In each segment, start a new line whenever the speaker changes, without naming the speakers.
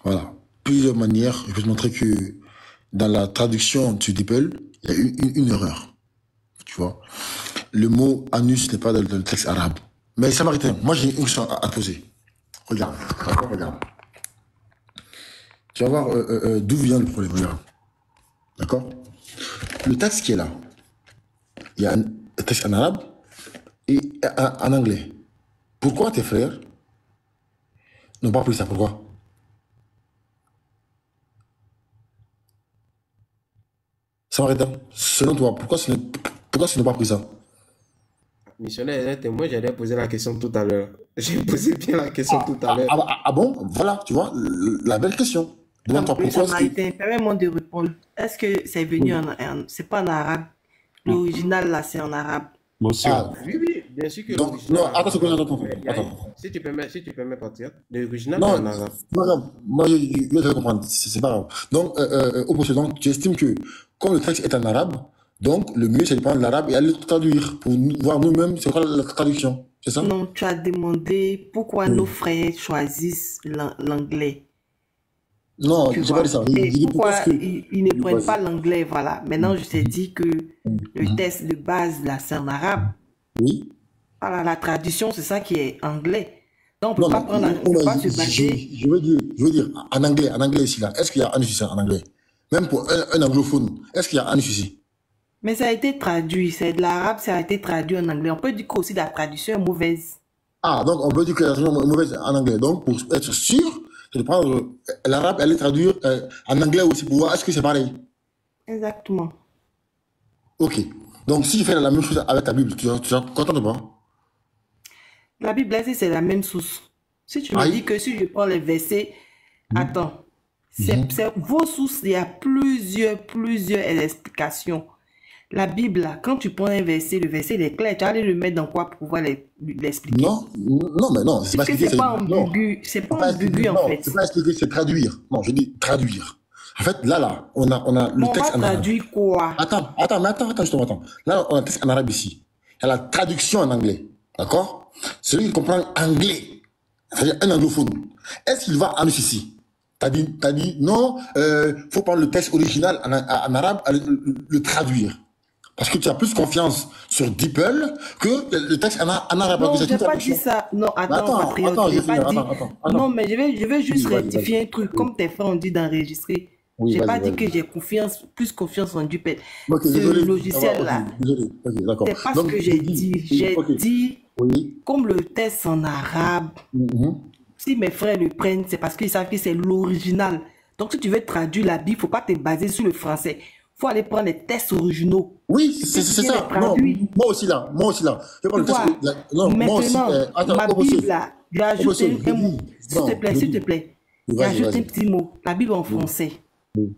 Voilà. Plusieurs manières. Je vais te montrer que dans la traduction du DeepL, il y a une erreur. Tu vois. Le mot anus n'est pas dans le texte arabe. Mais Samaritain, moi j'ai une question à te poser. Regarde. D'accord, regarde. Tu vas voir d'où vient le problème. Regarde. D'accord. Le texte qui est là, il y a un texte en arabe et en anglais. Pourquoi tes frères n'ont pas pris ça? Pourquoi? Samaritain, selon toi, pourquoi ce n'est pas pris ça?
Missionnaire, un témoin, j'allais poser la question tout à l'heure. J'ai posé bien la question tout à l'heure.
Ah bon? Voilà, tu vois, la belle question. Demande-toi
Oui,
pourquoi
Samaritain, permets-moi de répondre. Est-ce que c'est venu c'est pas en arabe? L'original, là, c'est en arabe.
Moi aussi.
Ah,
Oui, oui, bien sûr que
donc,
l'original.
non, attends.
Si tu peux me partir, l'original est
Non,
en arabe.
c'est pas grave. Moi, je vais te comprendre. C'est pas grave. Donc, au procès, donc, tu estimes que, comme le texte est en arabe, donc, le mieux, c'est de prendre l'arabe et aller le traduire pour voir nous-mêmes c'est quoi la traduction. C'est ça?
Non, tu as demandé pourquoi nos frères choisissent l'anglais.
Non,
Tu
j'ai pas
vois.
dit ça.
Et
J'ai dit pourquoi
pourquoi
est-ce que.
ils ne prennent
Vas-y.
pas l'anglais, voilà. Maintenant, je t'ai dit que le test de base, là, c'est en arabe.
Oui.
Voilà, la traduction, c'est ça qui est anglais. Donc, on
Non,
ne peut pas
mais,
prendre, on peut pas se baser.
je veux dire, en anglais ici, là, est-ce qu'il y a un sujet en anglais? Même pour un anglophone, est-ce qu'il y a un sujet?
Mais ça a été traduit, c'est de l'arabe, ça a été traduit en anglais. On peut dire qu'aussi la traduction est mauvaise.
Ah, donc on peut dire que la traduction est mauvaise en anglais. Donc, pour être sûr, c'est de prendre l'arabe et aller traduire en anglais aussi pour voir est-ce que c'est pareil.
Exactement.
Ok. Donc, si je fais la même chose avec ta Bible, tu es content ou pas?
La Bible, là, c'est la même source. Si tu me
Aïe.
dis que si je prends les versets, attends, c'est vos sources, il y a plusieurs explications. La Bible, là, quand tu prends un verset, le verset il est clair, tu vas aller le mettre dans quoi pour pouvoir l'expliquer.
Non, mais non, c'est pas
Puisque
expliqué.
c'est pas
Non,
ambigu, c'est
c'est
pas
pas
ambigu
expliqué.
en
Non,
fait.
c'est pas expliqué, c'est traduire. Non, je dis traduire. En fait, là, on a le
Mais on va
texte en arabe.
traduire quoi?
Attends, justement, attends. Là, on a le texte en arabe ici. Il y a la traduction en anglais. D'accord? Celui qui comprend anglais, c'est-à-dire un anglophone, est-ce qu'il va en ici? T'as dit, non, faut prendre le texte original en arabe, le traduire. Parce que tu as plus confiance sur DeepL que le texte en arabe.
Non,
Parce que
je n'ai
c'est
pas
une
dit ça. Non, attends, patriote,
attends,
je
je
n'ai pas
finis,
dit.
attends.
Non, mais je vais juste
Oui, vas-y,
rectifier un
vas-y.
truc. Comme tes frères ont dit d'enregistrer.
Oui,
J'ai pas
vas-y,
dit que
vas-y.
j'ai plus confiance en DeepL.
Ok,
Ce
désolé.
logiciel-là,
Ok, désolé. Ok, d'accord.
c'est pas ce
Donc,
que j'ai dit. J'ai
ok.
dit,
Oui.
comme le test en arabe, si mes frères le prennent, c'est parce qu'ils savent que c'est l'original. Donc, si tu veux traduire la Bible, il ne faut pas te baser sur le français. Il faut aller prendre les tests originaux.
Oui, c'est ça. Non, moi aussi là. Je prends
Tu
le texte.
vois,
Non, moi aussi.
maintenant,
Attends,
ma Bible, là, j'ai ajouté un mot. S'il te plaît, s'il te plaît. J'ai ajouté un petit mot. La Bible en français.
Oui.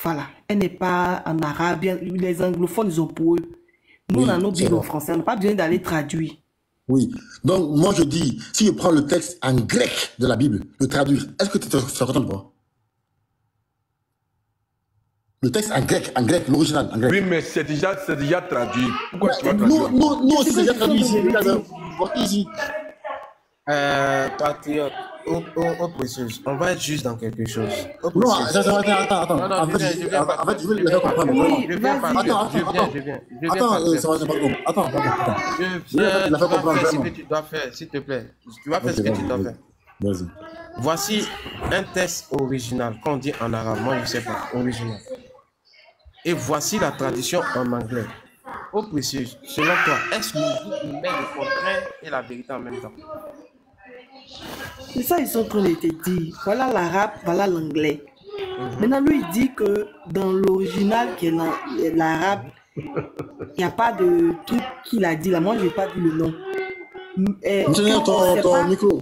Voilà. Elle n'est pas en arabe. Les anglophones, ils ont pour eux. Nous, on a nos Bibles en français. On n'a pas besoin d'aller traduire.
Oui. Donc, moi, je dis, si je prends le texte en grec de la Bible, le traduire, est-ce que tu es content de moi? Le texte en grec, l'original, en grec.
Oui, mais c'est déjà traduit. Pourquoi tu vas traduire?
Nous aussi, c'est déjà traduit ici. Ici.
Patriote, au précieux, on va être juste dans quelque chose. Au
Non,
précieux.
attends.
Non,
En fait, je vais le faire comprendre.
Oui,
Je viens,
vas-y.
Patriote, je viens.
Attends, ça va, c'est pas bon. Attends.
Je viens,
Il a fait
tu vas
comprendre,
faire ce
vraiment.
que tu dois faire, s'il te plaît. Tu vas faire ce
Ok,
que tu dois
vas-y.
faire.
Vas-y.
Voici un texte original, qu'on dit en arabe, moi je ne sais pas, original. Et voici la traduction en anglais. Au précieux, selon toi, est-ce que nous met le contraire et la vérité en même temps?
C'est ça, ils sont en train de te dire. Voilà l'arabe, voilà l'anglais. Maintenant, lui, il dit que dans l'original, qui est l'arabe, il n'y a pas de truc qu'il a dit là. Moi, je n'ai pas vu le nom.
Missionnaire, ton micro.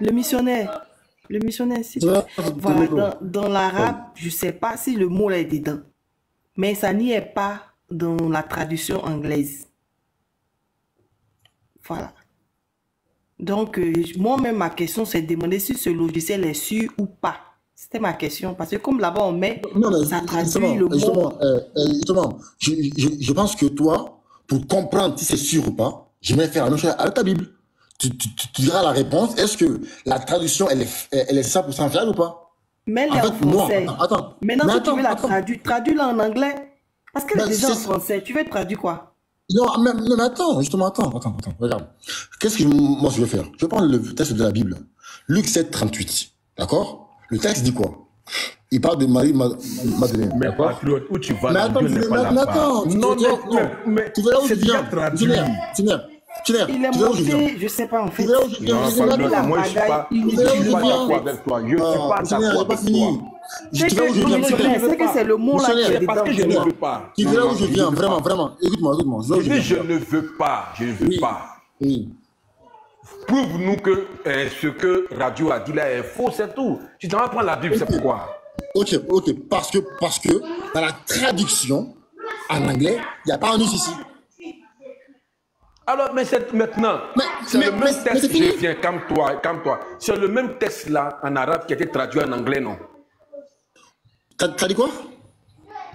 Le missionnaire. Le missionnaire, c'est
Tu vois,
voilà, dans l'arabe, je ne sais pas si le mot là est dedans. Mais ça n'y est pas dans la traduction anglaise. Voilà. Donc, moi-même, ma question, c'est de demander si ce logiciel est sûr ou pas. C'était ma question. Parce que comme là-bas, on met,
Non, mais
ça traduit le mot.
justement, je pense que toi, pour comprendre si c'est sûr ou pas, je vais faire la même chose avec ta Bible. tu diras la réponse. Est-ce que la traduction, elle est 100% fiable ou pas?
Mets-les en
moi,
français.
attends.
Maintenant,
Mais
si tu veux la
attends.
traduire, traduis-la en anglais. Parce qu'elle est
Mais
déjà en
c'est-
français. Tu veux traduire quoi?
Non, mais attends, justement, attends. Regarde. Qu'est-ce que moi je vais faire? Je vais prendre le texte de la Bible. Luc 7, 38. D'accord? Le texte dit quoi? Il parle de Marie Madeleine.
Mais
D'accord?
patriote, où tu vas
Mais
là,
attends,
Dieu n'est pas là-bas. Non, mais
tu verras où je
c'est déjà
viens.
traduit.
Tu verras
Il est
où je viens.
monté, je sais pas en fait.
Tu verras où je viens.
Non,
Je verrai où je
patriote,
viens.
moi je suis pas d'accord avec toi. Je suis pas
Missionnaire,
d'accord
j'ai pas
avec
fini.
toi.
C'est
Tu verras où je viens.
que, c'est que c'est le mot là qui
Missionnaire,
est
C'est parce que je
dedans.
ne veux pas.
Tu verras où je
Non,
viens,
veux pas.
vraiment. Écoute-moi. Je verrai où
Je dis,
je
je
viens.
ne veux pas. Je ne veux pas.
Oui.
Prouve-nous que ce que Radio a dit là est faux, c'est tout. Tu t'en vas prendre la Bible, c'est pourquoi.
Ok. Parce que dans la traduction en anglais, il n'y a pas un us ici.
Alors, mais c'est maintenant. C'est le même texte,
c'est fini.
je viens, calme-toi. C'est le même texte là en arabe qui a été traduit en anglais, non?
T'as dit quoi?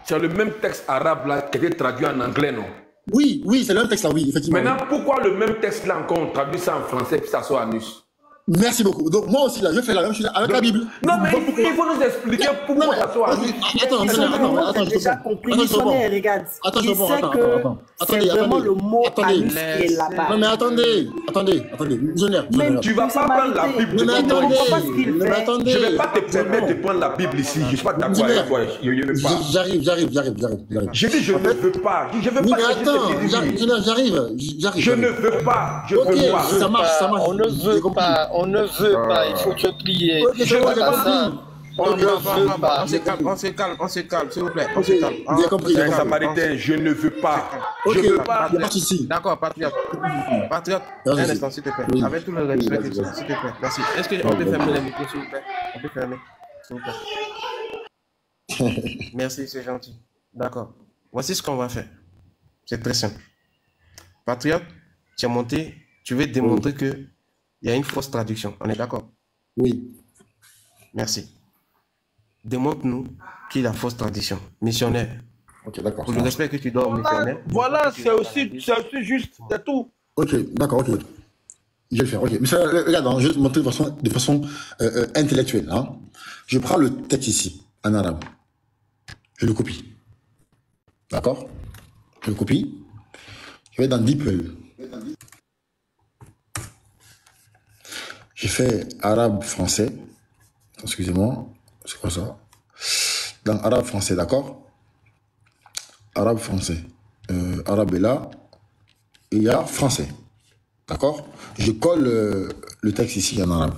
C'est le même texte arabe là qui a été traduit en anglais, non?
Oui, c'est le même texte là, oui, effectivement.
Maintenant, pourquoi le même texte là encore on traduit ça en français puis ça sort en us?
Merci beaucoup. Donc, moi aussi, là, je fais la même chose avec la Bible.
Non, mais il faut nous expliquer pourquoi ça sort en us.
Attends,
J'ai déjà compris. Missionnaire, regarde.
Attends,
Il
je réponds,
sait que
attendez,
c'est vraiment
attendez.
le mot
Attendez.
anus qui est là-bas.
Non, mais attendez. Missionnaire.
Tu vas pas prendre la Bible
Non, mais
devant moi
attendez.
pas
ici.
ce qu'il
Non, mais
fait.
attendez.
Je ne vais pas te permettre de prendre la Bible ici. Je ne suis pas d'accord avec toi. Je ne veux pas.
J'arrive.
J'ai dit je ne veux pas. Je ne veux
Oui,
pas
mais
que je te
attends,
dise.
j'arrive.
Je ne veux pas. Je
Ok,
veux pas.
ça marche.
On ne
J'ai
veut
compris.
pas, il faut te plier.
Ok,
C'est pas
j'ai compris.
ça. On ne veut pas.
On se calme, s'il vous plaît. On se calme.
J'ai compris.
C'est un samaritain, je ne veux pas.
Ok,
Je
il
veux
n'y a
pas.
pas de souci.
D'accord, patriote. Patriote, un
Merci.
instant, s'il te plaît.
Oui.
Avec tout le respect que tu as, s'il te plaît. Merci. Est-ce qu'on peut fermer les micros, s'il vous plaît? On peut fermer, s'il vous plaît. Merci, c'est gentil. D'accord. Voici ce qu'on va faire. C'est très simple. Patriote, tu es monté, tu veux démontrer que il y a une fausse traduction. On est d'accord?
Oui.
Merci. Démontre-nous qui est la fausse traduction. Missionnaire.
Ok, d'accord.
Pour le respect que tu dois au missionnaire.
Voilà, c'est aussi juste, c'est tout.
Ok, d'accord. Je vais le faire. Ok. Mais ça, regarde, hein, je vais te montrer de façon intellectuelle. Hein. Je prends le texte ici, en arabe. Je le copie. D'accord? Je le copie. Je vais dans DeepL. J'ai fait arabe français. Excusez-moi. C'est quoi ça? Dans arabe français, d'accord? Arabe français. Arabe est là. Et il y a français. D'accord? Je colle le texte ici en arabe.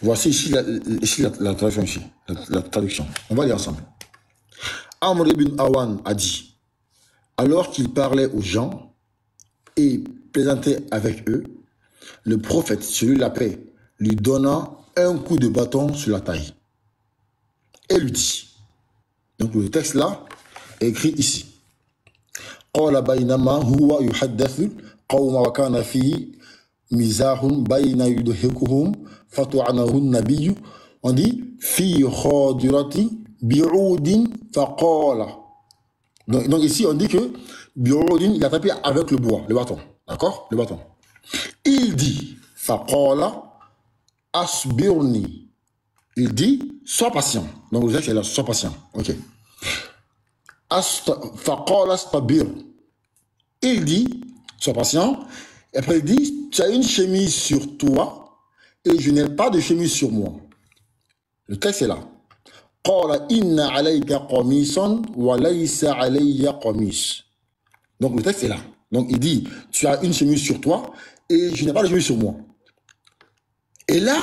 Voici ici la traduction ici. La traduction. On va lire ensemble. Amr ibn Awan a dit, alors qu'il parlait aux gens et plaisantait avec eux, le prophète, celui de la paix, lui donna un coup de bâton sur la taille. Et lui dit, donc le texte là est écrit ici. قال بينما هو يحدث قوم وكان فيه مزاح بين يضحكهم فطعنه النبي. On dit في خاضرة بعود فقال. Donc ici on dit que بعود il a tapé avec le bois, le bâton, d'accord, le bâton. Il dit فقال أصبرني. Il dit sois patient. Donc le texte est là, sois patient. Ok. فقال استبر. Il dit, sois patient. Et après il dit, tu as une chemise sur toi et je n'ai pas de chemise sur moi. Le texte est là. قال إن عليك قميصا وليس علي قميص. Donc le texte est là. Donc il dit, tu as une chemise sur toi et je n'ai pas de chemise sur moi. Et là,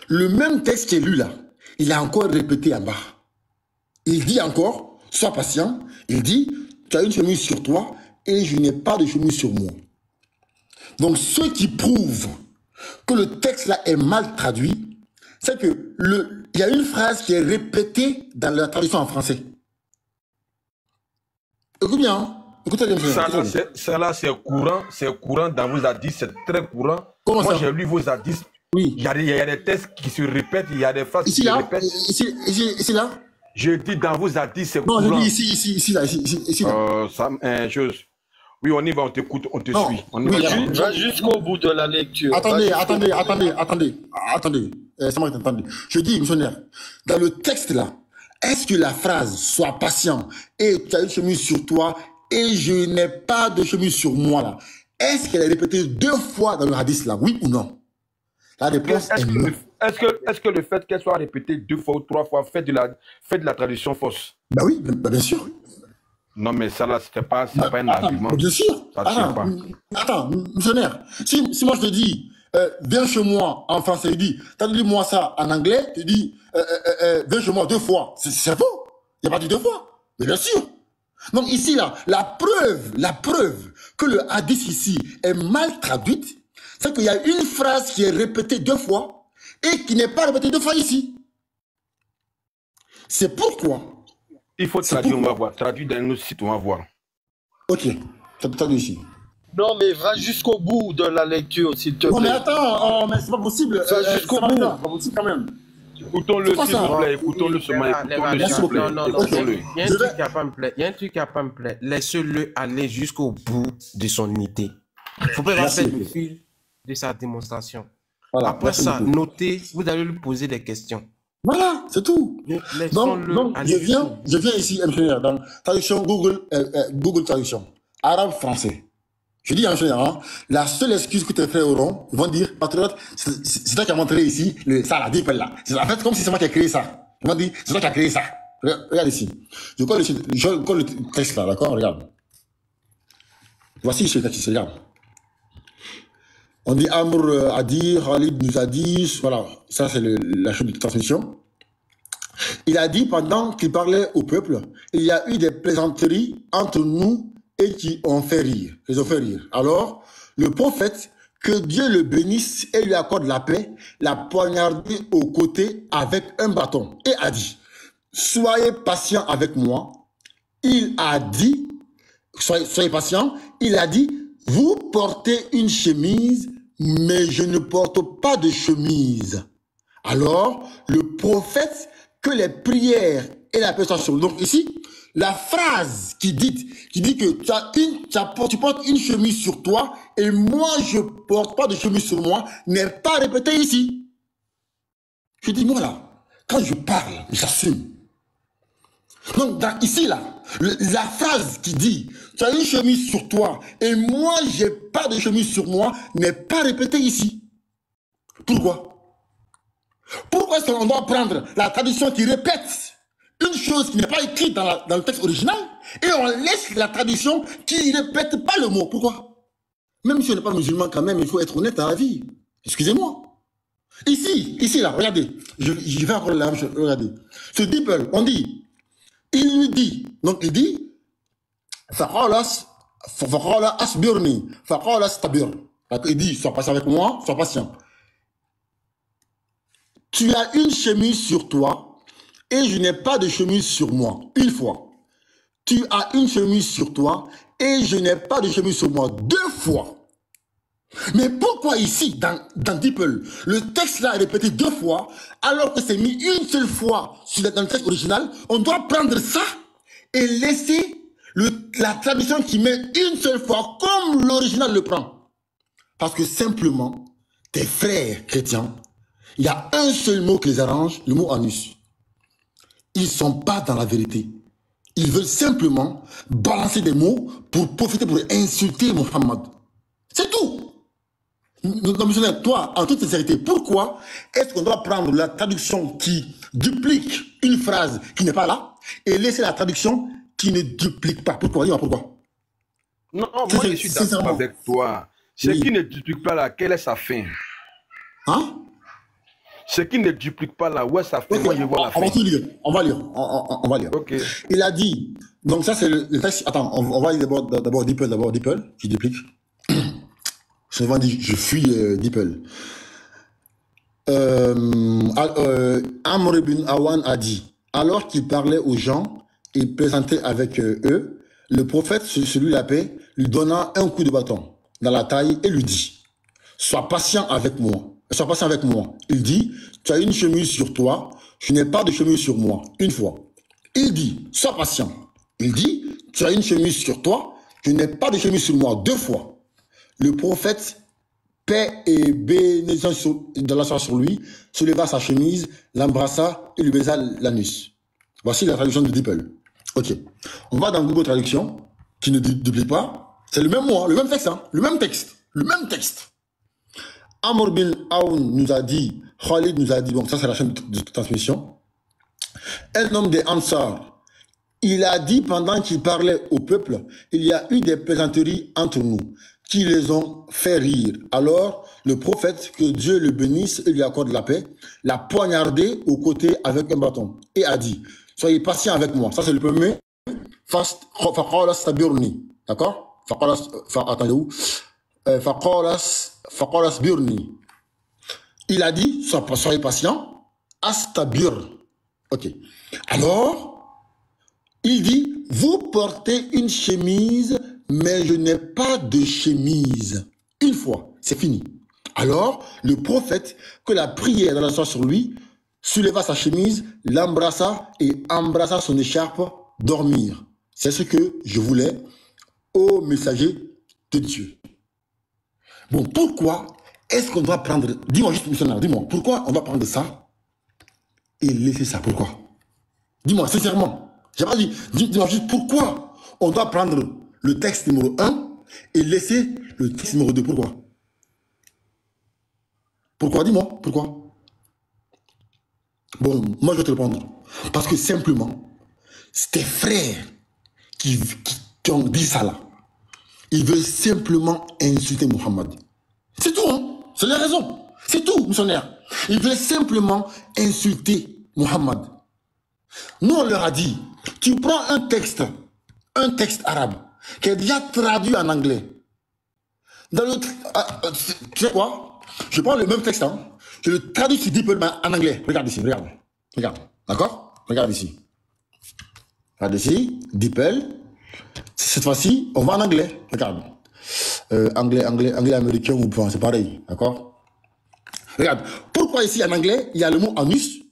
le même texte qui est lu là, il a encore répété en bas. Il dit encore, sois patient. Il dit, tu as une chemise sur toi et je n'ai pas de chemise sur moi. Donc, ce qui prouve que le texte là est mal traduit, c'est que il y a une phrase qui est répétée dans la traduction en français. Écoute bien, hein? Écoutez bien.
Ça là, c'est courant dans vos hadiths, c'est très courant.
Comment
Moi,
ça?
j'ai lu vos hadiths.
Oui.
Il y a des textes qui se répètent, il y a des phrases
Ici
qui se
là,
répètent.
ici là.
Je dis dans vos hadiths, c'est
Non,
courant.
je dis ici là.
Oui, on y va, on t'écoute, on te
Non.
suit. On y
Oui,
va.
alors.
Va jusqu'au bout de la lecture.
Attendez.
Attendez.
C'est moi qui t'entendez. Je dis, missionnaire, dans le texte là, est-ce que la phrase sois patient et tu as une chemise sur toi et je n'ai pas de chemise sur moi là, est-ce qu'elle est répétée 2 fois dans le hadith là, oui ou non? La réponse est non.
Est-ce que le fait qu'elle soit répétée 2 fois ou 3 fois fait de la traduction fausse?
Bah oui, bien sûr.
Non, mais ça là, c'est pas un
Attends,
argument.
bien sûr.
Ça tient pas.
Attends, missionnaire, si moi je te dis, viens chez moi en français, il dit, t'as dit moi ça en anglais, tu dis, viens chez moi 2 fois. C'est faux. Il n'y a pas dit 2 fois. Mais bien sûr. Donc ici, là, la preuve que le hadith ici est mal traduite, c'est qu'il y a une phrase qui est répétée 2 fois et qui n'est pas répétée 2 fois ici. C'est pourquoi.
Il faut traduire, on va voir. Traduire dans nos sites, on va voir.
Ok, ça peut traduire ici.
Non, mais va jusqu'au bout de la lecture, s'il te plaît.
Non, mais attends, mais c'est pas possible.
Va jusqu'au bout.
C'est pas possible quand même.
Écoutons-le, s'il vous plaît. Écoutons-le seulement. Écoutons-le, s'il vous plaît.
Non.
Écoutons-le.
Il y a un truc qui n'a pas me plaît. Il y a un truc qui n'a pas me plaît. Laissez-le aller jusqu'au bout de son idée. Il ne faut pas
Merci.
faire le fil de sa démonstration.
Voilà,
Après
merci
ça,
beaucoup.
notez, vous allez lui poser des questions.
Voilà, c'est tout.
Laissons-le
Donc
aller
je viens ici, ingénieur, dans traduction Google Traduction, arabe-français. Je dis ingénieur, hein, la seule excuse que tes frères auront, ils vont dire, patriote, c'est toi qui as montré ici, ça, la DeepL là. C'est en fait comme si c'est moi qui ai créé ça. Ils vont dire, c'est toi qui as créé ça. Regarde ici. Je colle le texte là, d'accord, regarde. Voici ce texte, regarde. On dit Amr a dit, Khalid nous a dit, voilà, ça c'est la chose de transmission. Il a dit pendant qu'il parlait au peuple, il y a eu des plaisanteries entre nous et qui ont fait rire, les ont fait rire. Alors, le prophète, que Dieu le bénisse et lui accorde la paix, l'a poignardé au côté avec un bâton et a dit, soyez patient avec moi. Il a dit, soyez patient, il a dit, vous portez une chemise, mais je ne porte pas de chemise. Alors, le prophète, que les prières et la prestation. Donc ici, la phrase qui dit que tu portes une chemise sur toi et moi, je ne porte pas de chemise sur moi, n'est pas répétée ici. Je dis, moi là, quand je parle, j'assume. Donc ici, là, la phrase qui dit « Tu as une chemise sur toi et moi, j'ai pas de chemise sur moi » n'est pas répétée ici. Pourquoi? Pourquoi est-ce qu'on doit prendre la traduction qui répète une chose qui n'est pas écrite dans le texte original et on laisse la traduction qui ne répète pas le mot? Pourquoi? Même si on n'est pas musulman quand même, il faut être honnête dans la vie. Excusez-moi. Ici, là, regardez. Je vais encore la même chose. Regardez. Ce DeepL, on dit... Il lui dit, donc il dit, asbirni, stabir. Il dit, sois patient avec moi, sois patient. Tu as une chemise sur toi et je n'ai pas de chemise sur moi. Une fois. Tu as une chemise sur toi et je n'ai pas de chemise sur moi. 2 fois. Mais pourquoi ici, dans DeepL, le texte là est répété 2 fois, alors que c'est mis une seule fois dans le texte original? On doit prendre ça et laisser la traduction qui met une seule fois, comme l'original le prend. Parce que simplement, tes frères chrétiens, il y a un seul mot qui les arrange, le mot anus. Ils ne sont pas dans la vérité. Ils veulent simplement balancer des mots pour profiter, pour insulter Mohammed. C'est tout. Non, missionnaire, toi, en toute sincérité, pourquoi est-ce qu'on doit prendre la traduction qui duplique une phrase qui n'est pas là et laisser la traduction qui ne duplique pas? Pourquoi? Dis-moi pourquoi.
Non, moi je suis d'accord avec toi. Ce qui ne duplique pas là, quelle est sa fin?
Hein?
Ce qui ne duplique pas là, où est sa fin? Moi je vois la fin.
On va tout lire. On va lire.
Ok.
Il a dit, donc ça c'est le texte. Attends, on va lire d'abord DeepL, qui duplique. Souvent dit, je fuis DeepL. Amr ibn Awan a dit, alors qu'il parlait aux gens et plaisantait avec eux, le prophète, celui de la paix, lui donna un coup de bâton dans la taille et lui dit, sois patient avec moi. Sois patient avec moi. Il dit, tu as une chemise sur toi, je n'ai pas de chemise sur moi. Une fois. Il dit, sois patient. Il dit, tu as une chemise sur toi, je n'ai pas de chemise sur moi. 2 fois. Le prophète, paix et bénédiction de la soirée sur lui, souleva sa chemise, l'embrassa et lui baisa l'anus. Voici la traduction de Dippel. Ok. On va dans Google Traduction, qui ne duplique pas. C'est le même mot, hein, le même texte, hein, le même texte. Le même texte. Amr bin Aoun nous a dit, Khalid nous a dit, bon, ça c'est la chaîne de transmission. Un homme des Ansar, il a dit pendant qu'il parlait au peuple, il y a eu des plaisanteries entre nous qui les ont fait rire. Alors, le prophète, que Dieu le bénisse et lui accorde la paix, l'a poignardé au côté avec un bâton et a dit, soyez patient avec moi. Ça c'est le premier. D'accord? Attendez-vous. Birni. Il a dit, soyez patient, astabir. Ok. Alors, il dit, vous portez une chemise, mais je n'ai pas de chemise. Une fois, c'est fini. Alors, le prophète, que la prière de la soirée sur lui, souleva sa chemise, l'embrassa et embrassa son écharpe, dormir. C'est ce que je voulais au messager de Dieu. Bon, pourquoi est-ce qu'on doit prendre... Dis-moi juste, missionnaire, dis-moi, pourquoi on doit prendre ça et laisser ça? Pourquoi? Dis-moi, sincèrement. J'ai pas dit, dis-moi juste pourquoi on doit prendre le texte numéro 1 et laisser le texte numéro 2. Pourquoi? Pourquoi? Dis-moi, pourquoi? Bon, moi je vais te répondre. Parce que simplement, c'est tes frères qui ont dit ça là. Ils veulent simplement insulter Mohammed. C'est tout, hein? C'est la raison. C'est tout, missionnaire. Ils veulent simplement insulter Mohammed. Nous, on leur a dit, tu prends un texte arabe, qui est déjà traduit en anglais. Dans le, tu sais quoi? Je prends le même texte, hein? Je le traduis sur Deeple en anglais. Regarde ici, regarde. Regarde. D'accord? Regarde ici. Regarde ici, Deeple. Cette fois-ci, on va en anglais. Regarde. Anglais, américain ou pas, c'est pareil. D'accord? Regarde. Pourquoi ici en anglais, il y a le mot anus?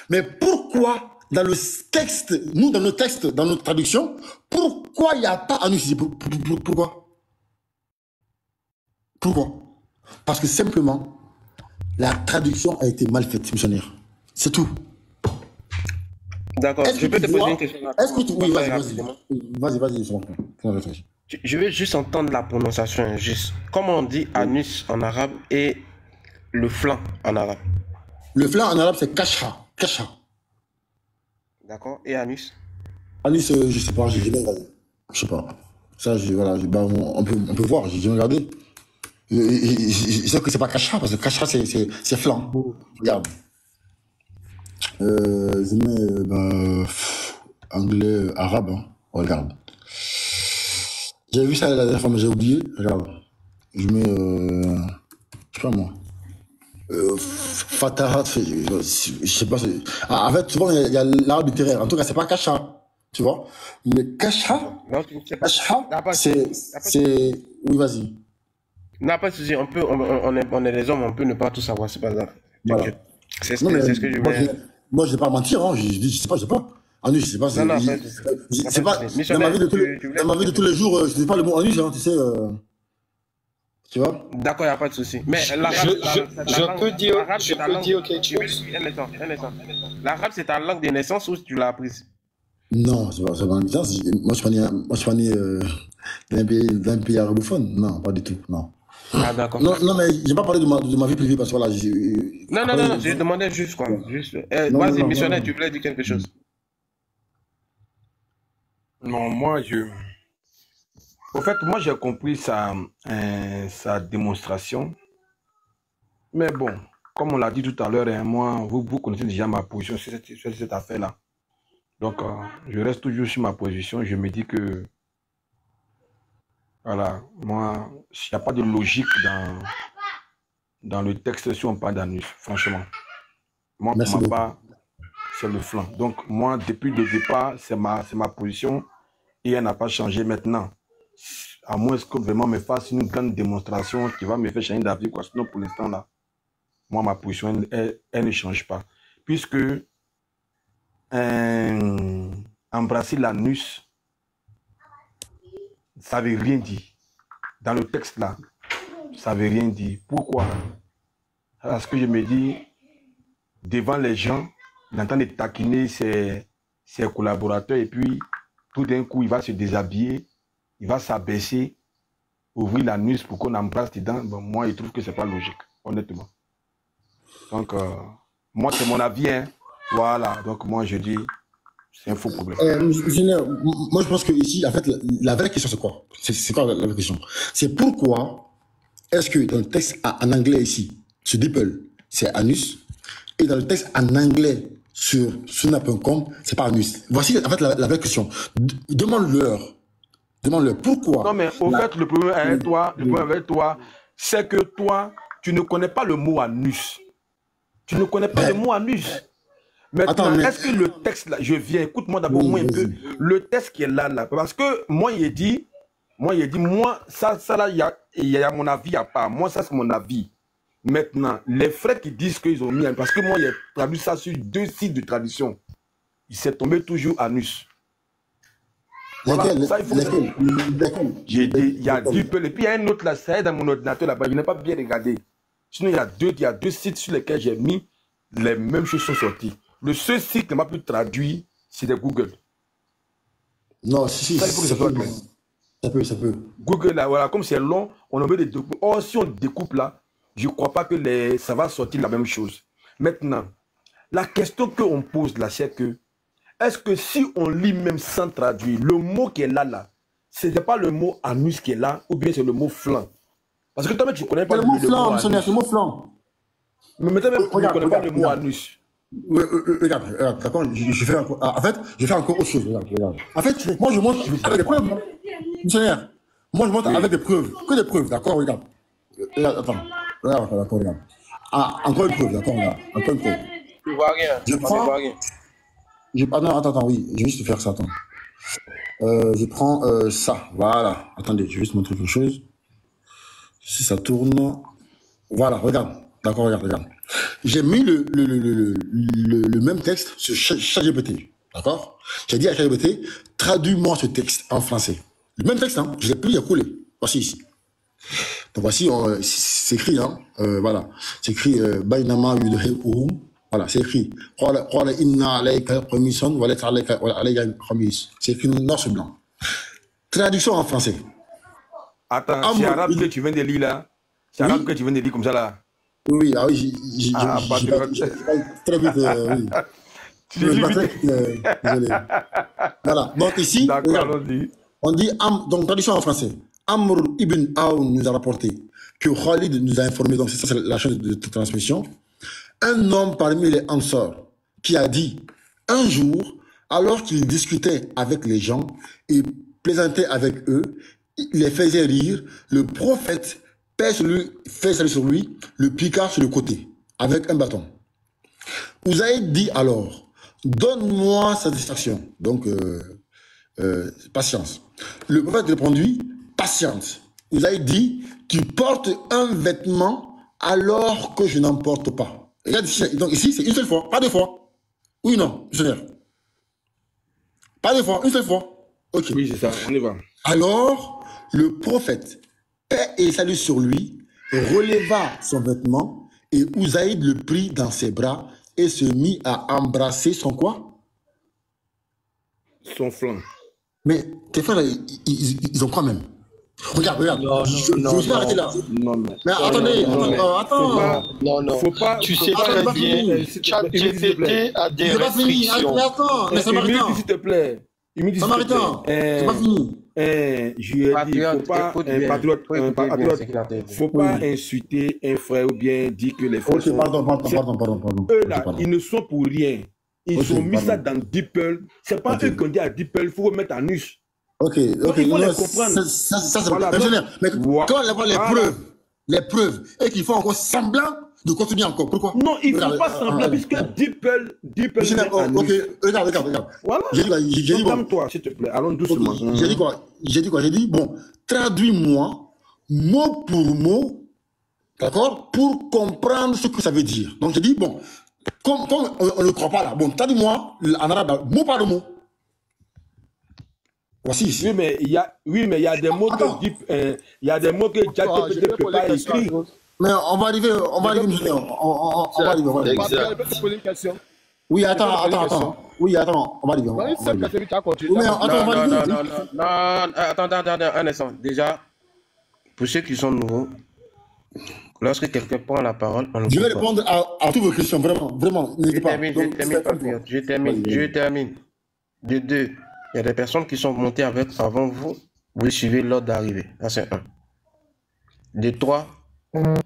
Mais pourquoi dans le texte, nous dans nos textes, dans notre traduction, pourquoi il n'y a pas anus ici? Pourquoi? Pourquoi? Parce que simplement, la traduction a été mal faite, missionnaire. C'est tout.
D'accord, je peux te poser une question.
Est-ce que tu... Oui, vas-y.
Je veux juste entendre la prononciation juste. Comment on dit anus en arabe et le flanc en arabe?
Le flanc en arabe, c'est kasha. Kasha.
D'accord, et anus?
Anus, je sais pas, j'ai jamais regardé. Je sais pas. Ça, voilà, on peut voir, j'ai jamais regardé. Je sais que c'est pas kasha, parce que kasha, c'est flanc. Regarde. Je mets anglais, arabe, hein. Regarde. J'ai vu ça la dernière fois, mais j'ai oublié. Regarde. Je mets, je sais pas moi. Fatahat, je sais pas. En fait, souvent, il y a l'arabe littéraire. En tout cas, c'est pas kasha. Tu vois? Mais kasha, c'est. Oui, vas-y.
Non, pas de souci. On est des hommes, on peut ne pas tout savoir, c'est pas grave.
Voilà.
C'est ce que je voulais.
Moi, je ne vais pas mentir, hein. Je dis, je sais pas. Anus, je sais pas.
Non,
c'est pas. Dans ma vie de tous les jours, je ne dis pas le mot anus, hein, tu sais. Tu vois?
D'accord, il n'y a pas de souci. Mais
je peux dire quelque chose.
Un instant. L'arabe, c'est ta langue de naissance ou tu l'as apprise?
Non, c'est pas ma naissance. Moi, je suis pas né d'un pays arabophone. Non, pas du tout. Non.
Ah, d'accord.
Non, mais je n'ai pas parlé de ma vie privée parce que voilà.
Non, je demandais juste quoi. Vas-y, missionnaire, tu voulais dire quelque chose?
Non, au fait, moi, j'ai compris sa démonstration. Mais bon, comme on l'a dit tout à l'heure, hein, moi, vous connaissez déjà ma position sur cette affaire-là. Donc, je reste toujours sur ma position. Je me dis que, voilà, moi, il n'y a pas de logique dans le texte si on parle d'anus, franchement. Moi, pour ma part, c'est le flanc. Donc, moi, depuis le départ, c'est ma position et elle n'a pas changé maintenant. À moins que vraiment me fasse une grande démonstration qui va me faire changer d'avis, quoi. Sinon, pour l'instant, là, moi, ma position, elle ne change pas. Puisque embrasser l'anus, ça ne veut rien dire. Dans le texte là, ça ne veut rien dire. Pourquoi? Parce que je me dis, devant les gens, il entend de taquiner ses collaborateurs et puis tout d'un coup, il va se déshabiller, il va s'abaisser, ouvrir l'anus pour qu'on embrasse dedans. Bon, moi, je trouve que ce n'est pas logique, honnêtement. Donc, moi, c'est mon avis. Hein. Voilà, donc moi, je dis, c'est un faux problème.
Moi, je pense que ici, en fait, la vraie question, c'est quoi? C'est quoi la vraie question? C'est pourquoi est-ce que dans le texte en anglais ici, sur DeepL, c'est anus, et dans le texte en anglais sur Suna.com, c'est pas anus. Voici en fait la vraie question. Demande-leur pourquoi.
Non, mais au fait, le problème avec toi, c'est que toi, tu ne connais pas le mot anus. Tu ne connais pas le mot anus. Maintenant, est-ce que le texte là, je viens, écoute-moi d'abord moi un peu, le texte qui est là, parce que moi, il dit, ça là, il y a mon avis à part. Moi, ça, c'est mon avis. Maintenant, les frères qui disent qu'ils ont mis, parce que moi, j'ai traduit ça sur 2 sites de traduction. Il s'est tombé toujours anus. Voilà, ça, il faut j'ai dit, il y a DeepL, et puis il y a un autre là, ça est dans mon ordinateur là-bas, je n'ai pas bien regardé. Sinon, il y a deux sites sur lesquels j'ai mis les mêmes choses sont sorties. Le seul site qui m'a pu traduire, c'est de Google.
Non, si, ça peut.
Google, là, voilà, comme c'est long, on a besoin de découper. Or, si on découpe là, je ne crois pas que ça va sortir la même chose. Maintenant, la question qu'on pose là, c'est que, est-ce que si on lit même sans traduire, le mot qui est là, ce n'est pas le mot anus qui est là, ou bien c'est le mot flanc? Parce que toi-même, tu ne connais pas
le mot flanc, missionnaire, c'est le mot flanc.
Mais toi-même, tu ne connais pas le mot anus.
Regarde, d'accord, je fais encore, en fait, je fais encore autre chose, regarde. En fait, moi, je montre avec des preuves, missionnaire. Moi, je montre avec des preuves, que des preuves, d'accord, regarde. Attends, regarde. Encore une preuve, d'accord, regarde, encore une preuve.
Tu vois rien,
je prends, non, attends, oui, je vais juste faire ça, attends. Je prends ça, voilà. Attendez, je vais juste montrer quelque chose. Si ça tourne, voilà, regarde. D'accord, regarde. J'ai mis le même texte sur ChatGPT. D'accord? J'ai dit à ChatGPT, traduis-moi ce texte en français. Le même texte, hein, je l'ai pris, il a coulé. Voici ici. Donc voici, c'est écrit, hein, voilà. C'est écrit, Bainama Yudhehum. Voilà, c'est écrit. C'est écrit noir sur blanc. Traduction en français.
Attends, c'est arabe que tu viens de lire là? C'est arabe que tu viens de lire comme ça là?
Oui, j'ai très vite, oui. Désolé. Voilà, donc ici, on dit, donc traduction en français. Amr ibn Aoun nous a rapporté que Khalid nous a informé, donc c'est ça, c'est la chaîne de transmission. Un homme parmi les Ansar qui a dit, un jour, alors qu'il discutait avec les gens et plaisantait avec eux, il les faisait rire, le prophète fait salut sur lui, le piqua sur le côté, avec un bâton. Usaïd dit alors, donne-moi satisfaction. Donc, patience. Le prophète répondit, patience. Usaïd dit, tu portes un vêtement alors que je n'en porte pas. Regarde ici, donc ici, c'est une seule fois, pas deux fois. Oui, non, missionnaire. Pas deux fois, une seule fois. Ok.
Oui, c'est ça, on y va.
Alors, le prophète, paix et salut sur lui, releva son vêtement et Usaïd le prit dans ses bras et se mit à embrasser son quoi?
Son flanc.
Mais tes frères, ils ont quoi même? Regarde. Je vais arrêter là.
Non.
Mais attendez, attends.
Non.
Faut pas.
Tu sais très bien, ChatGPT a des restrictions.
Attends, mais ça m'arrête.
S'il te plaît.
Ça m'arrête. C'est pas fini.
Je lui ai dit, faut pas insulter un frère ou bien dire que les frères
sont... pardon.
Eux là, ils ne sont pour rien. Ils ont mis ça dans DeepL. C'est pas eux qui ont dit à DeepL, il faut remettre en us.
Ok. Il faut les comprendre. Ça, c'est voilà. Mais quand on voit les preuves, et qu'il faut encore semblant de continuer encore. Pourquoi?
Non, il ne faut pas semblant, puisque DeepL
ok, regarde.
Voilà.
J'ai dit
calme-toi, s'il te plaît. Allons doucement.
J'ai dit quoi? J'ai dit, bon, traduis-moi mot pour mot, d'accord, pour comprendre ce que ça veut dire. Donc j'ai dit, bon, comme on ne croit pas là, bon, traduis-moi en arabe, mot par mot. Voici ici.
Oui, mais il y a des mots
Attends.
il y a des mots que
Je vais
ne peut
poser
pas
une question.
écrire.
Mais on va arriver, on va arriver, monsieur. On va arriver, on va arriver.
Je peux te poser une question.
Oui,
Je peux te poser une
attends.
question.
Oui, attends, on va arriver.
Dans une seule question, tu as continué.
Oui, mais attends, on va
Non,
arriver.
attends, un instant. Déjà, pour ceux qui sont nouveaux, lorsque quelqu'un prend la parole, on ne
Je vais
coupe pas.
répondre à toutes vos questions, vraiment. N'hésitez pas. Donc,
Je termine. De deux, il y a des personnes qui sont montées avant vous. Vous suivez l'ordre d'arrivée. Ça, c'est un. De trois,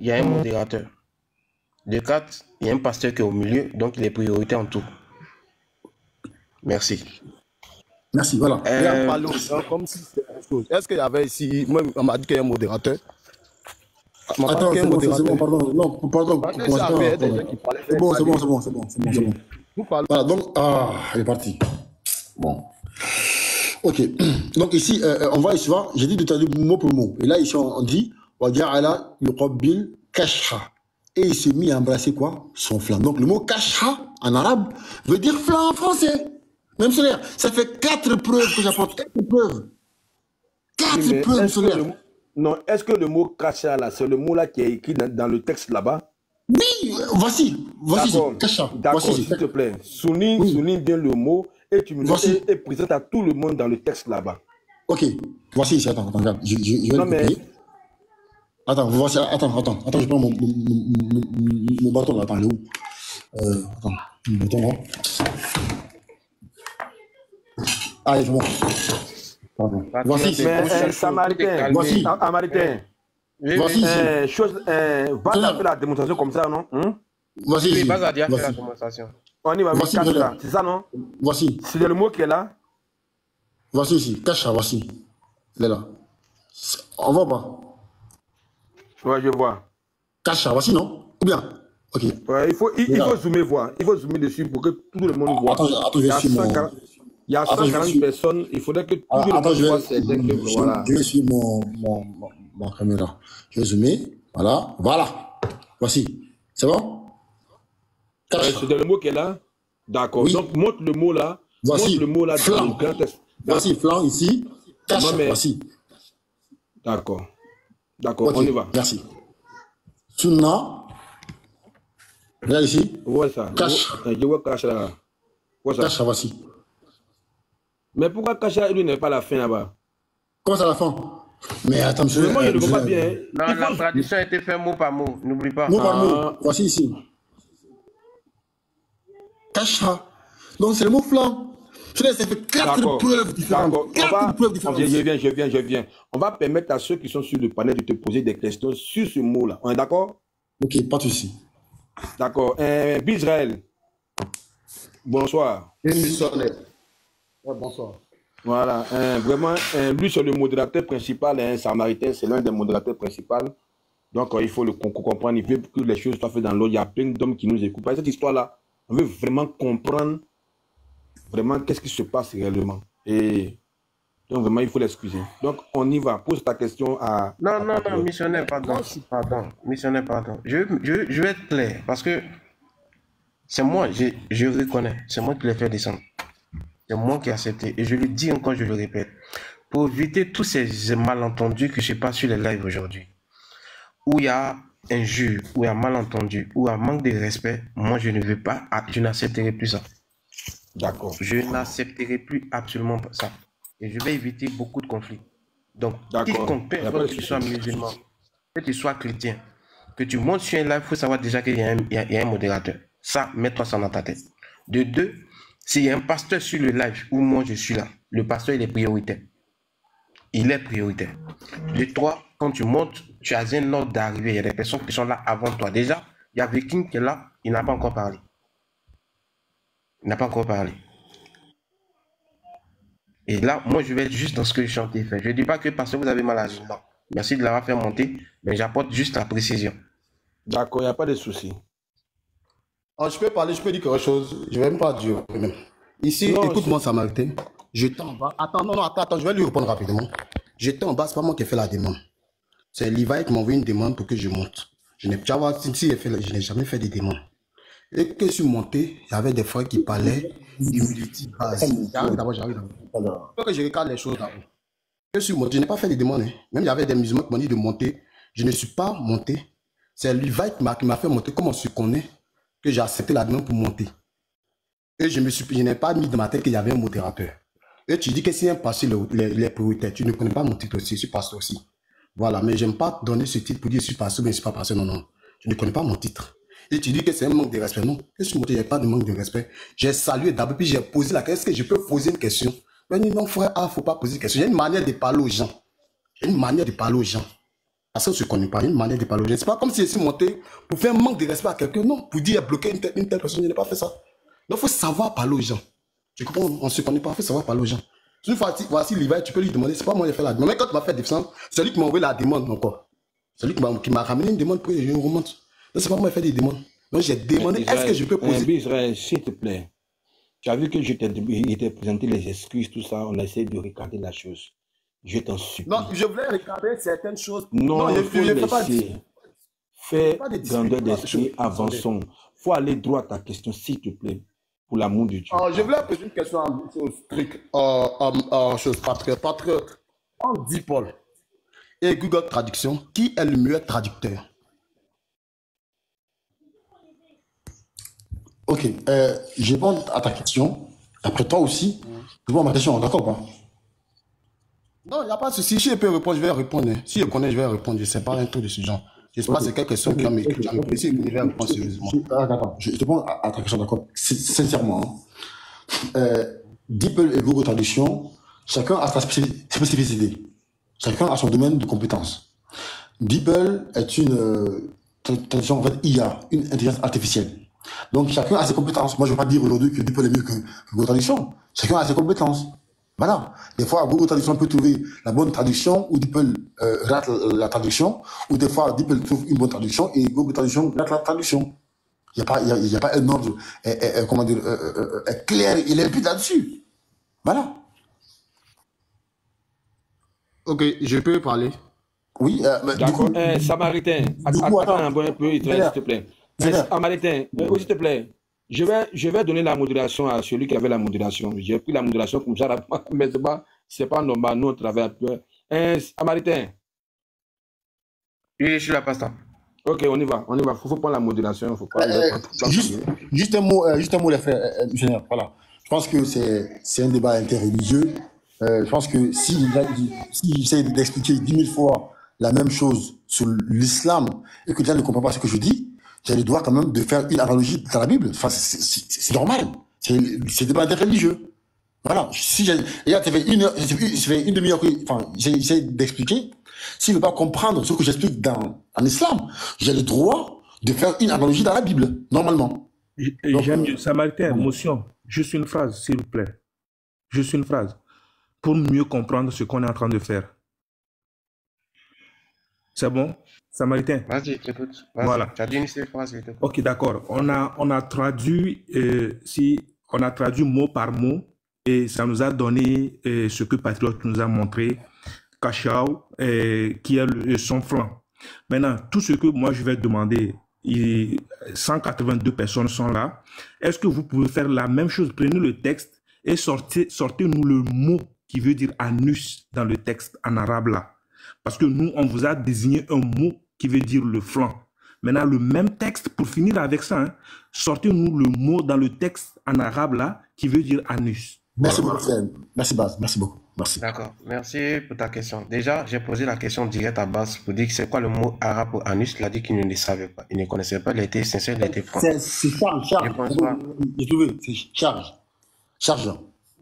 il y a un modérateur. De quatre, il y a un pasteur qui est au milieu, donc il est priorité en tout. Merci.
Merci, voilà.
On parle comme si c'était la chose. Est-ce qu'il y avait ici, moi, on m'a dit qu'il y a un modérateur. On m'a
Attends,
dit qu'il y a un
c'est bon,
modérateur.
pardon. Non, pardon.
Parce que ça avait des gens qui parlaient.
C'est bon.
Nous parlons.
Voilà, donc, il est parti. Bon. Ok. Donc ici, on va ici voir, j'ai dit de traduire mot pour mot. Et là, ici, on dit, Waja'ala yuqabbil kashha. Et il s'est mis à embrasser quoi? Son flanc. Donc le mot kashha, en arabe, veut dire flanc en français. Même solaire. Ça fait 4 preuves que j'apporte. 4 preuves. 4 preuves solaires.
Non, est-ce que le mot kasha là, c'est le mot là qui est écrit dans le texte là-bas?
Oui, voici.
D'accord,
Kasha.
d'accord,
Voici.
s'il te plaît. Souligne bien le mot et tu me
Voici.
et présente à tout le monde dans le texte là-bas.
Ok. Voici ici. Attends, regarde. Je vais
Non,
le
mais-
copier. Attends, voici. Attends, je prends mon bâton là. Attends, il est où? Attends, mon bâton là. Allez, c'est bon. Pardon. Voici.
Mais Samaritain,
Voici.
Samaritain,
Voici ici.
va taper la démonstration comme ça, non?
Voici
Oui,
ici.
Bazadia fait la
Voici.
démonstration.
On y va,
Voici,
kasha,
voilà.
c'est ça, non?
Voici.
C'est le mot qui est là.
Voici ici. Kasha, voici. Il est là. On voit pas?
Ouais, je vois.
Kasha, voici, non? Ou bien? Ok.
Ouais, il faut zoomer, voir. Il faut zoomer dessus pour que tout le monde voit.
Attends, je vais suivre mon...
Il y a
Attends, je vais
140
suivre.
personnes. Il faudrait que tout le
Attends,
monde
je
voit.
vais...
Voilà.
Je vais suivre mon caméra. Je vais zoomer. Voilà. Voilà. Voici. C'est bon?
Ouais,
Kasha.
c'est le mot qui est là. D'accord.
Oui.
Donc, montre le mot là.
Voici.
Montre le mot là dans
Flanc.
le grand texte.
Voici, flanc ici. Kasha,
Non, mais-
voici.
D'accord. D'accord,
Ok,
on y va.
merci. Sunna. Regarde ici.
Ouais, ça.
Kasha.
Je vois Kasha là. Ouais, ça.
Kasha, voici.
Mais pourquoi Kasha, lui, n'est pas la fin là-bas?
Comment ça la fin? Mais attends, monsieur.
Mais moi, je ne
monsieur,
vois pas bien. Hein.
Non,
Il faut-
la traduction a été faite mot par mot. N'oublie pas.
Mot par mot.
Ah.
Voici ici. Kasha. Donc c'est le mot flanc. Je laisse, ça fait 4
D'accord.
preuves différentes.
D'accord.
4 preuves différentes.
Je viens. On va permettre à ceux qui sont sur le panel de te poser des questions sur ce mot-là. On est d'accord?
Ok, pas de souci.
D'accord. Bisraël. Bonsoir.
Bonsoir.
Voilà. Vraiment, lui, c'est le modérateur principal. Samaritain, c'est l'un des modérateurs principaux. Donc, il faut comprendre. Il veut que les choses soient faites dans l'ordre. Il y a plein d'hommes qui nous écoutent. Parce que cette histoire-là, on veut vraiment comprendre vraiment qu'est-ce qui se passe réellement. Et donc, vraiment, il faut l'excuser. Donc, on y va. Pose ta question à...
Non, missionnaire, pardon. Missionnaire, pardon. Je vais être clair parce que c'est moi, je reconnais, c'est moi qui l'ai fait descendre. C'est moi qui ai accepté. Et je le dis encore, je le répète. Pour éviter tous ces malentendus que je passe sur les lives aujourd'hui, où il y a injure, où il y a malentendu, où il y a manque de respect, moi je ne veux pas, je n'accepterai plus ça.
D'accord.
Je n'accepterai plus absolument pas ça. Et je vais éviter beaucoup de conflits. Donc,
D'accord.
quiconque, peu
Y a pas de
importe que tu sois
souci.
musulman, que tu sois chrétien, que tu montes sur un live, il faut savoir déjà qu'il y a un modérateur. Ça, mets-toi ça dans ta tête. De deux, s'il y a un pasteur sur le live où moi je suis là, le pasteur il est prioritaire. Il est prioritaire. De trois, quand tu montes, tu as un ordre d'arrivée. Il y a des personnes qui sont là avant toi. Déjà, il y a Viking qui est là, il n'a pas encore parlé. Il n'a pas encore parlé. Et là, moi, je vais être juste dans ce que je suis en train de faire. Je ne dis pas que parce que vous avez mal à la jambe. Non. Merci de l'avoir fait monter, mais j'apporte juste la précision.
D'accord, il n'y a pas de souci.
Alors, je peux parler, je peux dire quelque chose. Je ne vais même pas dire. Ici,
Non,
écoute-moi, Samaritain. J'étais en bas. Attends, je vais lui répondre rapidement. J'étais en bas, c'est pas moi qui ai fait la demande. C'est Levi qui m'a envoyé une demande pour que je monte. Je n'ai jamais fait de demande. Et que je suis monté, il y avait des frères qui parlaient d'humilité base. J'arrive d'abord, j'arrive d'abord. Il faut que je regarde les choses d'abord. Je suis monté, je n'ai pas fait des demandes. Hein. Même il y avait des musulmans qui m'ont dit de monter. Je ne suis pas monté. C'est Levi qui m'a fait monter. Comme on se connaît, que j'ai accepté la demande pour monter. Et je n'ai pas mis dans ma tête qu'il y avait un modérateur. Et tu dis que si un pasteur les prioritaires, tu ne connais pas mon titre aussi, je suis pasteur aussi. Voilà, mais je n'aime pas donner ce titre pour dire je suis pasteur, mais je ne suis pas pasteur. Non, non. Je ne connais pas mon titre. Et tu dis que c'est un manque de respect. Non, je suis monté, il n'y a pas de manque de respect. J'ai salué d'abord, puis j'ai posé la question. Est-ce que je peux poser une question? Mais non, frère, il ne faut pas poser une question. Il y a une manière de parler aux gens. Il y a une manière de parler aux gens. Parce qu'on ne se connaît pas, il y a une manière de parler aux gens. Ce n'est pas comme si je suis monté pour faire un manque de respect à quelqu'un. Non, pour dire bloquer une telle personne, je n'ai pas fait ça. Donc, il faut savoir parler aux gens. Tu comprends? On ne se connaît pas, il faut savoir parler aux gens. Une fois, voici Levi, tu peux lui demander, c'est pas moi qui ai fait la demande. Mais quand tu m'as fait descendre, c'est lui qui m'a envoyé la demande encore. C'est lui qui m'a ramené une demande pour que je remonte. Donc, c'est pas moi qui ai fait des demandes. Donc, j'ai demandé, est-ce que je peux poser.
Israël, s'il te plaît, tu as vu que je t'ai présenté les excuses, tout ça, on a essayé de regarder la chose. Je t'en supplie.
Non, je voulais regarder certaines choses.
Non, il faut
je ne fais pas
Fais grandeur d'esprit, avançons. Il faut aller droit à ta question, s'il te plaît, pour l'amour de Dieu.
Je voulais poser une question patriote. On dit Paul et Google Traduction, qui est le meilleur traducteur?
Ok, je réponds à ta question. Après toi aussi, je réponds à ma question, d'accord quoi?
Non, il n'y a pas de souci. Si je peux répondre, je vais répondre. Si je connais, je vais répondre. Je ne sais pas un truc de ce genre. Je ne sais pas, c'est quelle question qui a me précisé, je vais répondre sérieusement.
D'accord, je réponds à ta question, d'accord? Sincèrement, DeepL et Google Traduction, chacun a sa spécificité. Chacun a son domaine de compétence. DeepL est une traduction, en fait, IA, une intelligence artificielle. Donc, chacun a ses compétences. Moi, je ne veux pas dire aujourd'hui que DeepL est mieux que Google Traduction. Chacun a ses compétences. Voilà. Des fois, Google Traduction peut trouver la bonne traduction, ou DeepL rate la traduction, ou des fois, DeepL trouve une bonne traduction, et Google Traduction rate la traduction. Il n'y a pas un ordre comment dire, clair et limpide là-dessus. Voilà.
Ok, je peux parler.
Oui,
d'accord. Samaritain, attends un peu, s'il te plaît. Samaritain, s'il te plaît. Je vais donner la modération à celui qui avait la modération. J'ai pris la modération comme ça, mais ce n'est pas normal. Nous, on travaille un peu. Samaritain.
Oui, je suis là, pasteur.
Ok, on y va. Il faut prendre la modération. Faut pas
juste un mot, les frères, missionnaires. Voilà. Je pense que c'est un débat interreligieux. Je pense que si j'essaie d'expliquer 10 000 fois la même chose sur l'islam et que les gens ne comprennent pas ce que je dis, j'ai le droit quand même de faire une analogie dans la Bible. Enfin, c'est normal. C'est débat interreligieux. Voilà. Si ça fait une demi-heure, enfin, j'essaie d'expliquer. S'il ne veut pas comprendre ce que j'explique en islam, j'ai le droit de faire une analogie dans la Bible, normalement.
J'aime Samaritain, motion. Juste une phrase, s'il vous plaît. Juste une phrase. Pour mieux comprendre ce qu'on est en train de faire. C'est bon? Samaritain.
Vas-y, écoute.
Voilà.
Tu as dit une seule phrase.
Ok, d'accord. On a traduit, on a traduit mot par mot et ça nous a donné ce que Patriote nous a montré, Cachao, qui est son flanc. Maintenant, tout ce que moi je vais demander, 182 personnes sont là. Est-ce que vous pouvez faire la même chose? Prenez le texte et sortez-nous le mot qui veut dire anus dans le texte en arabe là. Parce que nous, on vous a désigné un mot qui veut dire le flanc. Maintenant, le même texte, pour finir avec ça, hein, sortez-nous le mot dans le texte en arabe là qui veut dire anus.
Merci beaucoup, merci Baz, merci beaucoup. Merci.
D'accord, merci pour ta question. Déjà, j'ai posé la question directe à Baz pour dire que c'est quoi le mot arabe pour anus. Il a dit qu'il ne le savait pas. Il ne connaissait pas, il a été sincère, il a été franc.
C'est charge. J'ai trouvé, c'est charge. Charge.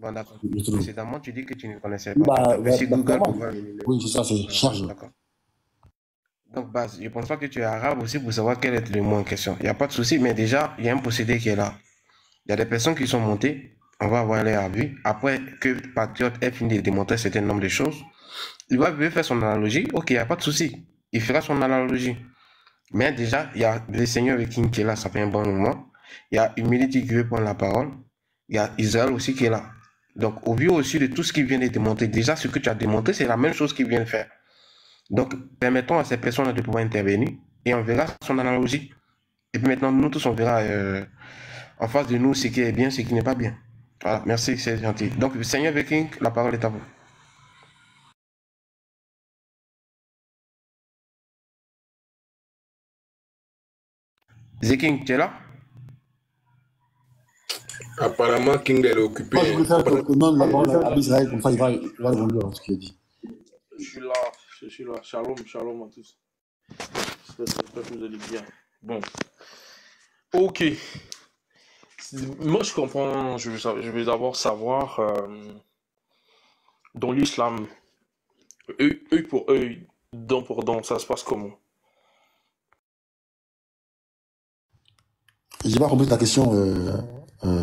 Bon, d'accord. Précédemment, tu dis que tu ne connaissais pas.
Oui, c'est ça, c'est charge.
D'accord. Donc, Baz, je ne pense pas que tu es arabe aussi pour savoir quel est le mot en question. Il n'y a pas de souci, mais déjà, il y a un procédé qui est là. Il y a des personnes qui sont montées, on va avoir leur avis. Après que Patriote ait fini de démontrer un certain nombre de choses, il va faire son analogie. Ok, il n'y a pas de souci. Il fera son analogie. Mais déjà, il y a le Seigneur King qui est là, ça fait un bon moment. Il y a Humility qui veut prendre la parole. Il y a Israël aussi qui est là. Donc, au vu aussi de tout ce qu'il vient de démontrer, déjà ce que tu as démontré, c'est la même chose qu'il vient de faire. Donc, permettons à ces personnes de pouvoir intervenir et on verra son analogie. Et puis maintenant, nous tous, on verra en face de nous ce qui est bien, ce qui n'est pas bien. Voilà, merci, c'est gentil. Donc, Seigneur Viking, la parole est à vous. Zeking, tu es là?
Apparemment, King est occupé.
Moi, je préfère que non, la parole à Israël, comme ça, il va répondre à ce qu'il a dit.
Je suis là. Shalom à tous. J'espère que vous allez bien. Bon. Ok. Moi, je comprends. Je veux d'abord savoir, dans l'islam, œil pour œil, dent pour dent, ça se passe comment?
J'ai pas compris ta question,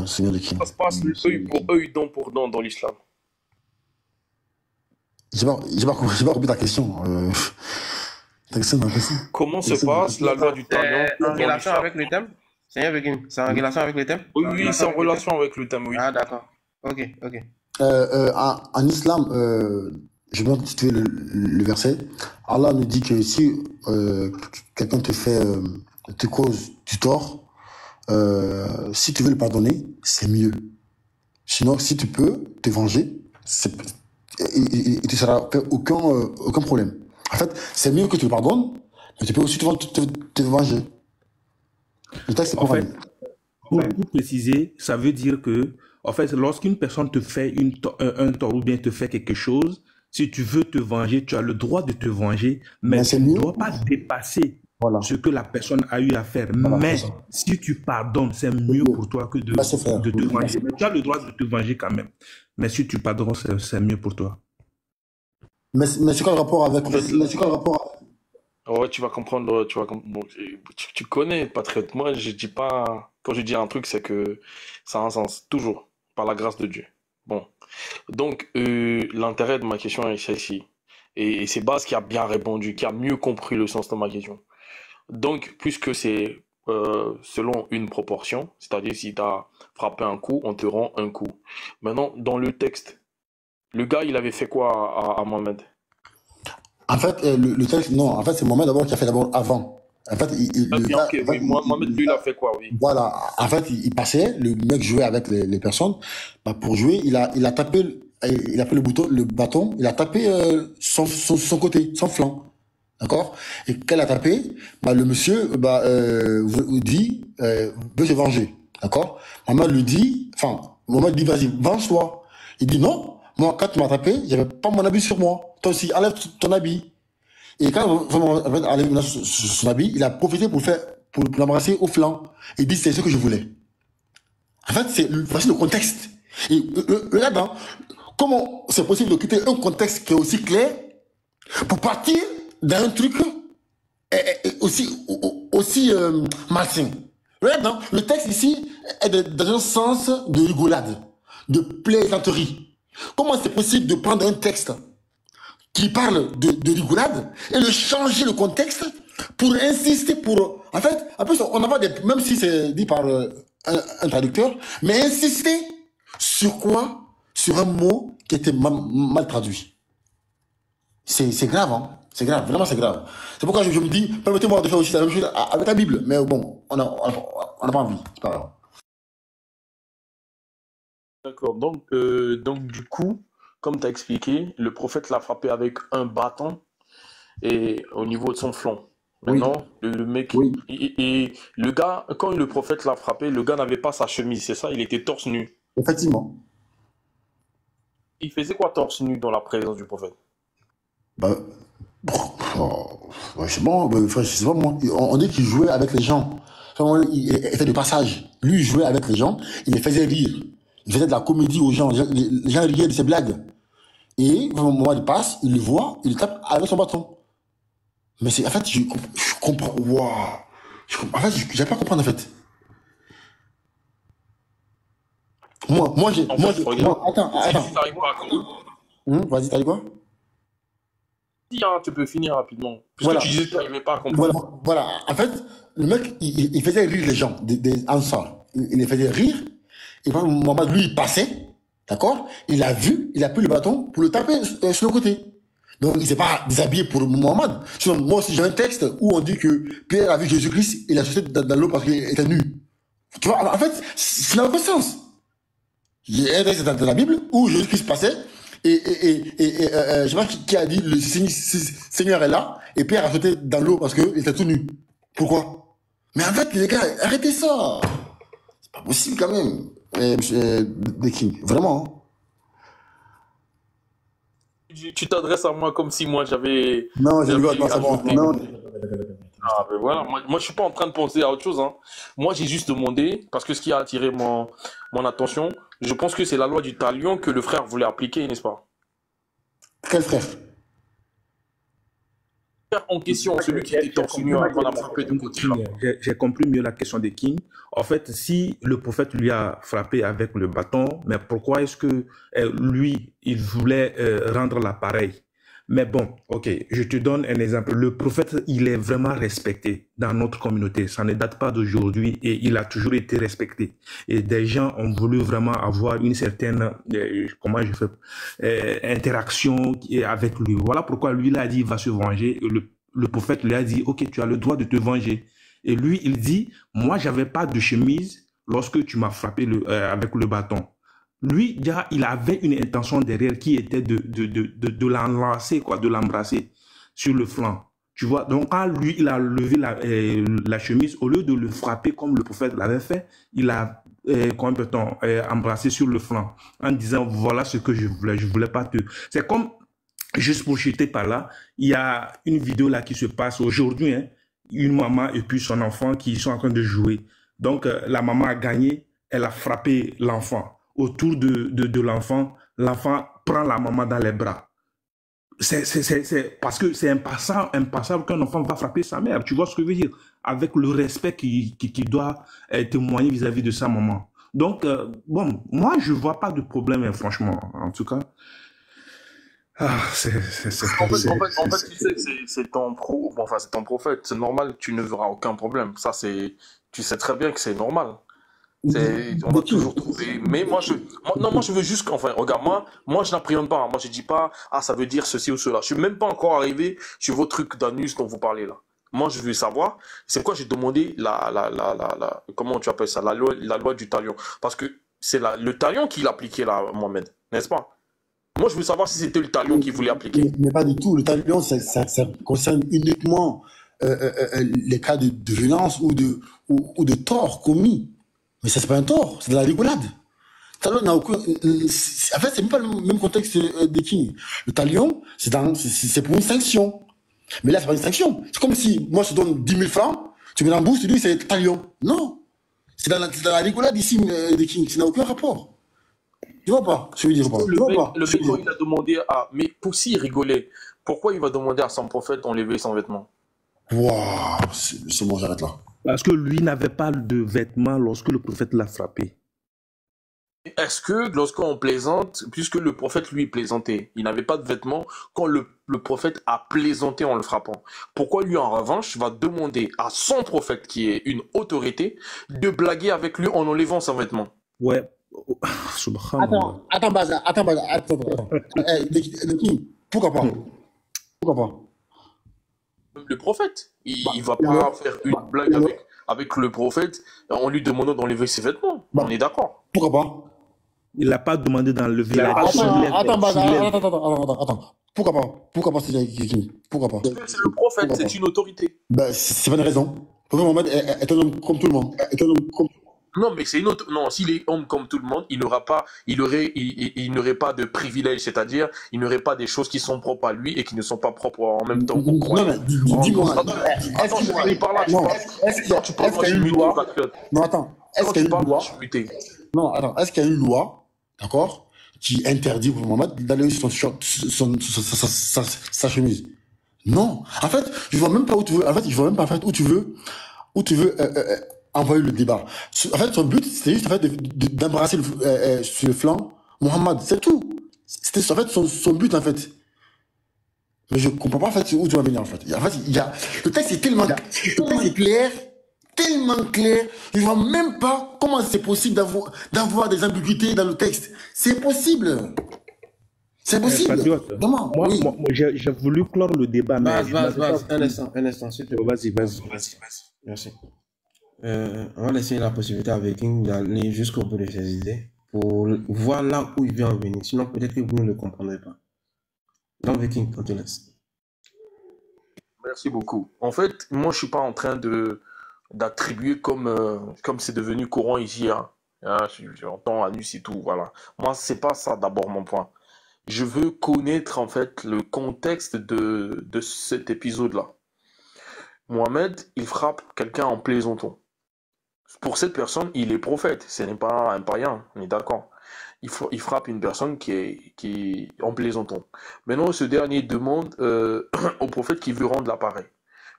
Seigneur de King.
Ça se passe œil pour œil, dent pour dent dans l'islam.
J'ai pas compris ta question. Ta question dans la question.
Comment se passe la loi du talion
En relation avec le thème? Seigneur Viking, c'est en relation avec le thème?
Oui, c'est en relation avec le thème, oui.
Ah, d'accord. Ok.
En islam, je vais citer le verset. Allah nous dit que si quelqu'un te cause du tort, si tu veux le pardonner, c'est mieux. Sinon, si tu peux te venger, il ne te sera fait aucun problème. En fait, c'est mieux que tu le pardonnes, mais tu peux aussi te venger. Le texte est
pour préciser, ça veut dire que, en fait, lorsqu'une personne te fait un tort ou bien te fait quelque chose, si tu veux te venger, tu as le droit de te venger, mais tu ne dois pas dépasser ce que la personne a eu à faire. Mais si tu pardonnes, c'est mieux pour toi que de te venger. Mais tu as le droit de te venger quand même. Mais si tu pardonnes, c'est mieux pour toi.
Mais c'est quoi le rapport avec...
Ouais, tu vas comprendre. Bon, tu connais, Patrick. Moi, je dis pas... Quand je dis un truc, c'est que ça a un sens. Toujours. Par la grâce de Dieu. Bon. Donc, l'intérêt de ma question est celle-ci. Et c'est Baz qui a bien répondu, qui a mieux compris le sens de ma question. Donc, puisque c'est selon une proportion, c'est-à-dire si tu as frappé un coup, on te rend un coup. Maintenant, dans le texte, le gars, il avait fait quoi à Mohamed?
En fait, le texte, non, en fait, c'est Mohamed d'abord qui a fait d'abord avant. En fait,
Mohamed, lui, il a fait quoi, oui.
Voilà, en fait, il passait, le mec jouait avec les personnes. Pour jouer, il a tapé, il a pris le bâton, il a tapé son côté, son flanc. D'accord? Et quand il a tapé, le monsieur dit, veut se venger. D'accord? Mohamed lui dit, Mohamed dit, vas-y, venge-toi. Il dit non, moi, quand tu m'as tapé, j'avais pas mon habit sur moi. Toi aussi, enlève ton habit. Et quand il enlève son habit, il a profité pour l'embrasser au flanc. Il dit, c'est ce que je voulais. En fait, voici le contexte. Et là-dedans, comment c'est possible de quitter un contexte qui est aussi clair pour partir d'un truc aussi malsain. Là-dedans, le texte ici est dans un sens de rigolade, de plaisanterie. Comment c'est possible de prendre un texte qui parle de rigolade et de changer le contexte pour insister en fait, en plus, on a même si c'est dit par un traducteur, mais insister sur quoi? Sur un mot qui était mal traduit. C'est grave, hein? C'est grave, vraiment c'est grave. C'est pourquoi je me dis, permettez-moi de faire aussi la même chose avec la Bible, mais bon, on n'a pas envie, c'est pas grave.
D'accord, donc du coup, comme tu as expliqué, le prophète l'a frappé avec un bâton et au niveau de son flanc. Maintenant, le mec, et le gars, quand le prophète l'a frappé, le gars n'avait pas sa chemise, c'est ça? Il était torse nu.
Effectivement.
Il faisait quoi torse nu dans la présence du prophète?
Je sais pas moi. On dit qu'il jouait avec les gens. Il était de passage. Lui, il jouait avec les gens, il les faisait rire. Il faisait de la comédie aux gens. Les gens riaient de ses blagues. Et au moment où il passe, il le voit, il le tape avec son bâton. Mais en fait, je comprends. Waouh! En fait, je n'arrive pas à comprendre, en fait. Attends. Vas-y, t'as dit quoi?
Tu peux finir rapidement. Puisque tu disais que tu n'arrivais pas à comprendre.
Voilà. En fait, le mec, il faisait rire les gens, des Ansar. Il les faisait rire. Et quand Mohamed, lui, il passait, d'accord? Il a vu, il a pris le bâton pour le taper sur le côté. Donc, il ne s'est pas déshabillé pour Mohammed. Sinon, moi aussi, j'ai un texte où on dit que Pierre a vu Jésus-Christ et il a sauté dans l'eau parce qu'il était nu. Tu vois, en fait, ça n'a aucun sens. Il y a un texte dans la Bible où Jésus-Christ passait et je ne sais pas qui a dit le Seigneur est là et Pierre a sauté dans l'eau parce qu'il était tout nu. Pourquoi? Mais en fait, les gars, arrêtez ça. C'est pas possible quand même. Monsieur Deking, vraiment.
Tu t'adresses à moi comme si moi j'avais.
Non, je rigole, non, c'est bon. Non.
Ah, ben voilà, moi je suis pas en train de penser à autre chose. Hein. Moi j'ai juste demandé, parce que ce qui a attiré mon attention, je pense que c'est la loi du talion que le frère voulait appliquer, n'est-ce pas?
Quel frère?
En question, celui qui était torse nu avant la frappé de côté.
J'ai compris mieux la question de King. En fait, si le prophète lui a frappé avec le bâton, mais pourquoi est-ce que lui, il voulait rendre l'appareil? Mais bon, ok, je te donne un exemple. Le prophète, il est vraiment respecté dans notre communauté. Ça ne date pas d'aujourd'hui et il a toujours été respecté. Et des gens ont voulu vraiment avoir une certaine, comment je fais, interaction avec lui. Voilà pourquoi lui, il a dit, il va se venger. Et le prophète lui a dit, ok, tu as le droit de te venger. Et lui, il dit, moi, j'avais pas de chemise lorsque tu m'as frappé avec le bâton. Lui, déjà, il avait une intention derrière qui était de l'enlacer, quoi, de l'embrasser sur le flanc. Tu vois, donc quand lui, il a levé la chemise, au lieu de le frapper comme le prophète l'avait fait, il a embrassé sur le flanc en disant, voilà ce que je voulais pas te... C'est comme, juste pour chuter par là, il y a une vidéo là qui se passe aujourd'hui, hein, une maman et puis son enfant qui sont en train de jouer. Donc, la maman a gagné, elle a frappé l'enfant. Autour de l'enfant, l'enfant prend la maman dans les bras. C'est parce que c'est impensable qu'un enfant va frapper sa mère. Tu vois ce que je veux dire? Avec le respect qu'il doit témoigner vis-à-vis de sa maman. Donc, bon, moi, je vois pas de problème, hein, franchement. En tout cas,
En fait, tu sais que c'est ton c'est ton prophète. C'est normal, tu ne verras aucun problème. Ça, tu sais très bien que c'est normal. On va toujours trouver. Mais moi, je veux juste enfin, regarde, moi, je n'appréhende pas. Moi, je dis pas, ah, ça veut dire ceci ou cela. Je suis même pas encore arrivé sur vos trucs d'anus dont vous parlez là. Moi, je veux savoir, c'est quoi j'ai demandé comment tu appelles ça, la loi du talion. Parce que c'est le talion qui l'appliquait là, Mohamed, n'est-ce pas? Moi, je veux savoir si c'était le talion qui voulait appliquer.
Mais pas du tout. Le talion, ça concerne uniquement les cas de violence ou de tort commis. Mais ça, c'est pas un tort, c'est de la rigolade. Le talion n'a aucun... En fait, c'est même pas le même contexte des Kings. Le talion, c'est pour une sanction. Mais là, c'est pas une sanction. C'est comme si, moi, je te donne 10 000 francs, tu me rembourses, tu dis, c'est le talion. Non. C'est dans la rigolade ici des Kings. Ça n'a aucun rapport. Tu vois pas? Je veux dire pas.
Le mec, il a demandé à... Mais pour s'il rigolait, pourquoi il va demander à son prophète d'enlever son vêtement?
Waouh, c'est bon, j'arrête là.
Parce que lui n'avait pas de vêtements lorsque le prophète l'a frappé.
Est-ce que lorsqu'on plaisante, puisque le prophète lui plaisantait, il n'avait pas de vêtements quand le prophète a plaisanté en le frappant, pourquoi lui en revanche va demander à son prophète, qui est une autorité, de blaguer avec lui en enlevant son vêtement?
Ouais.
Attends, Baza. Pourquoi pas? Pourquoi pas?
Le prophète, il va pas faire une blague avec le prophète en lui demandant d'enlever ses vêtements. On est d'accord.
Pourquoi pas?
Il n'a pas demandé d'enlever la
Attends. Pourquoi pas? Pourquoi pas? Pourquoi pas?
Parce que c'est le prophète, c'est une autorité.
Ben, c'est pas une raison. Mohamed est un homme comme tout le monde.
Non, mais c'est une autre. Non, s'il est homme comme tout le monde, il n'aurait pas de privilèges, c'est-à-dire, il n'aurait pas des choses qui sont propres à lui et qui ne sont pas propres en même temps.
Non, mais dis-moi.
Attends, je vais aller par là.
Est-ce qu'il y a une loi? Non, attends. Est-ce qu'il y a une loi? Non, attends. Est-ce qu'il y a une loi, d'accord, qui interdit pour Mohamed d'aller sur sa chemise? Non. En fait, je vois même pas où tu veux. En fait, je vois même pas en fait où tu veux envoyer le débat. En fait, son but, c'était juste en fait, d'embrasser sur le flanc Mohamed, c'est tout. C'était en fait son but, en fait. Mais je comprends pas en fait où tu vas venir, en fait. En fait, le texte est tellement clair, tellement clair, je vois même pas comment c'est possible d'avoir des ambiguïtés dans le texte. C'est possible. C'est possible.
Patriote,
Comment?
moi,
Oui.
j'ai voulu clore le débat, mais je n'avais pas
Un
voulu.
instant, s'il te plaît.
Vas-y.
Merci. On va laisser la possibilité à Viking d'aller jusqu'au bout de ses idées pour voir là où il vient en venir. Sinon, peut-être que vous ne le comprendrez pas. Donc, Viking, on te laisse.
Merci beaucoup. En fait, moi, je suis pas en train d'attribuer comme c'est devenu courant ici. Hein. J'entends Anus et tout, voilà. Moi, c'est pas ça d'abord mon point. Je veux connaître en fait le contexte de cet épisode-là. Mohamed, il frappe quelqu'un en plaisantant. Pour cette personne, il est prophète. Ce n'est pas un païen, on est d'accord. Il frappe une personne qui est en plaisantant. Maintenant, ce dernier demande au prophète qui veut rendre l'appareil.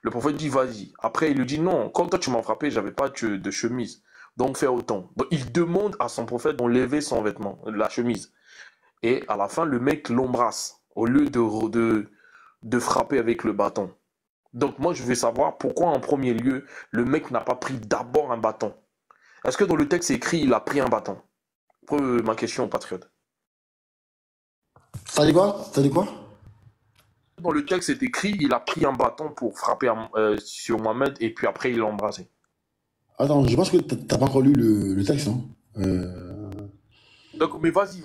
Le prophète dit vas-y. Après, il lui dit non, quand toi tu m'as frappé, j'avais pas de chemise. Donc fais autant. Donc, il demande à son prophète d'enlever son vêtement, la chemise. Et à la fin, le mec l'embrasse au lieu de frapper avec le bâton. Donc moi, je veux savoir pourquoi en premier lieu, le mec n'a pas pris d'abord un bâton. Est-ce que dans le texte écrit, il a pris un bâton? Ma question, patriote.
Ça dit quoi? Ça dit quoi?
Dans le texte, c'est écrit, il a pris un bâton pour frapper sur Mohamed et puis après, il l'a embrassé.
Attends, je pense que t'as pas encore lu le texte, non?
Donc, mais vas-y,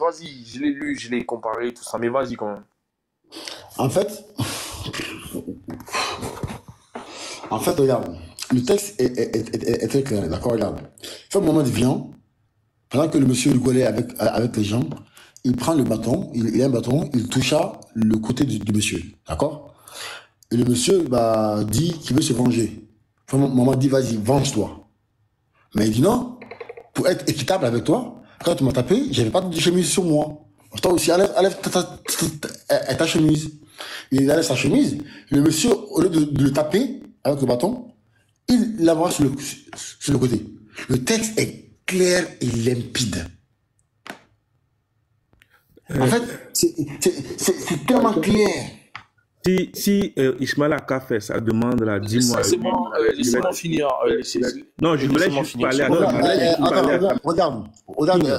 je l'ai lu, je l'ai comparé, tout ça, mais vas-y quand même.
En fait, regarde, le texte est très clair, d'accord, regarde. Fait un moment vient, pendant que le monsieur rigolait avec les gens, il prend le bâton, il a un bâton, il toucha le côté du monsieur, d'accord? Et le monsieur dit qu'il veut se venger. Fait un moment dit, vas-y, venge-toi. Mais il dit non, pour être équitable avec toi, quand tu m'as tapé, j'avais pas de chemise sur moi. Toi aussi, enlève ta chemise. Il enlève sa chemise. Le monsieur, au lieu de le taper avec le bâton, il l'envoie sur le côté. Le texte est clair et limpide. En fait, c'est tellement clair.
Si Ismaël Aka fait sa demande là, dis-moi.
C'est bon, laissez-moi finir.
Non, je voulais juste parler à
Regarde. Regarde.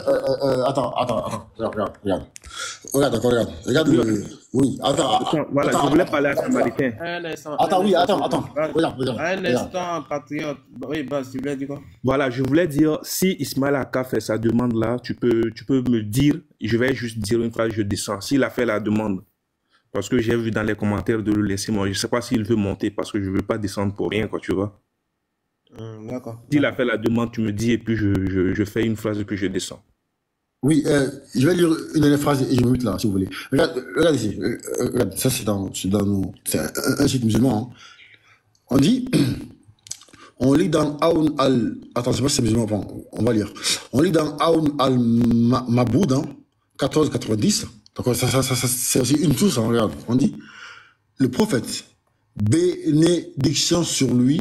Oui, attends.
Voilà, je voulais parler à Samaritain.
Regarde.
Un instant, patriote. Oui, Bas, tu voulais dire quoi?
Voilà, je voulais dire, si Ismaël Aka fait sa demande là, tu peux me dire, je vais juste dire une phrase, je descends. S'il a fait la demande, parce que j'ai vu dans les commentaires de le laisser, moi, je ne sais pas s'il veut monter, parce que je ne veux pas descendre pour rien, quoi, tu vois.
D'accord.
S'il a fait la demande, tu me dis, et puis je fais une phrase que je descends.
Oui, je vais lire une dernière phrase et je me mute là, si vous voulez. Regarde ici. Regarde, ça c'est c'est un site musulman. Hein. On lit dans Aoun al... Attends, je sais pas si c'est musulman, on va lire. On lit dans Aoun al-Maboud, 1490. Donc c'est aussi une source, hein, regarde. On dit, le prophète, bénédiction sur lui,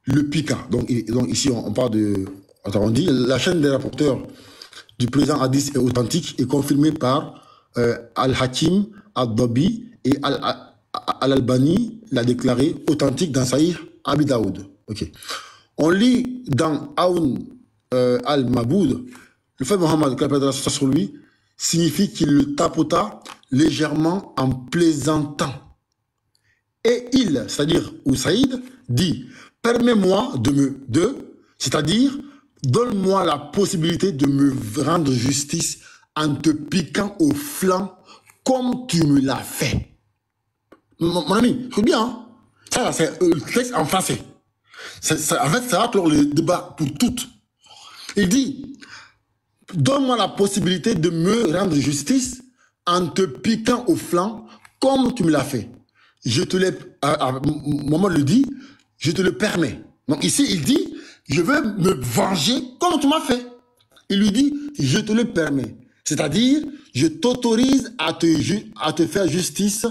le piqua. Donc ici, on parle de... Attends, on dit, la chaîne des rapporteurs du présent hadith est authentique et confirmée par Al-Hakim, Al-Dabi et Al-Albani l'a déclaré authentique dans Sahih Abi Daoud. Ok. On lit dans Aoun al-Maboud, le fait Mohammed, que la paix de Allah soit sur lui, signifie qu'il le tapota légèrement en plaisantant. Et il, c'est-à-dire Oussaïd, dit, permets-moi c'est-à-dire, donne-moi la possibilité de me rendre justice en te piquant au flanc comme tu me l'as fait. Mon ami, écoute bien, hein? Ça, c'est le texte en français. En fait, ça va clore le débat pour toutes. Il dit, donne-moi la possibilité de me rendre justice en te piquant au flanc comme tu me l'as fait. Je te l'ai, Maman le dit, je te le permets. Donc ici, il dit, je veux me venger comme tu m'as fait. Il lui dit, je te le permets. C'est-à-dire, je t'autorise à te faire justice.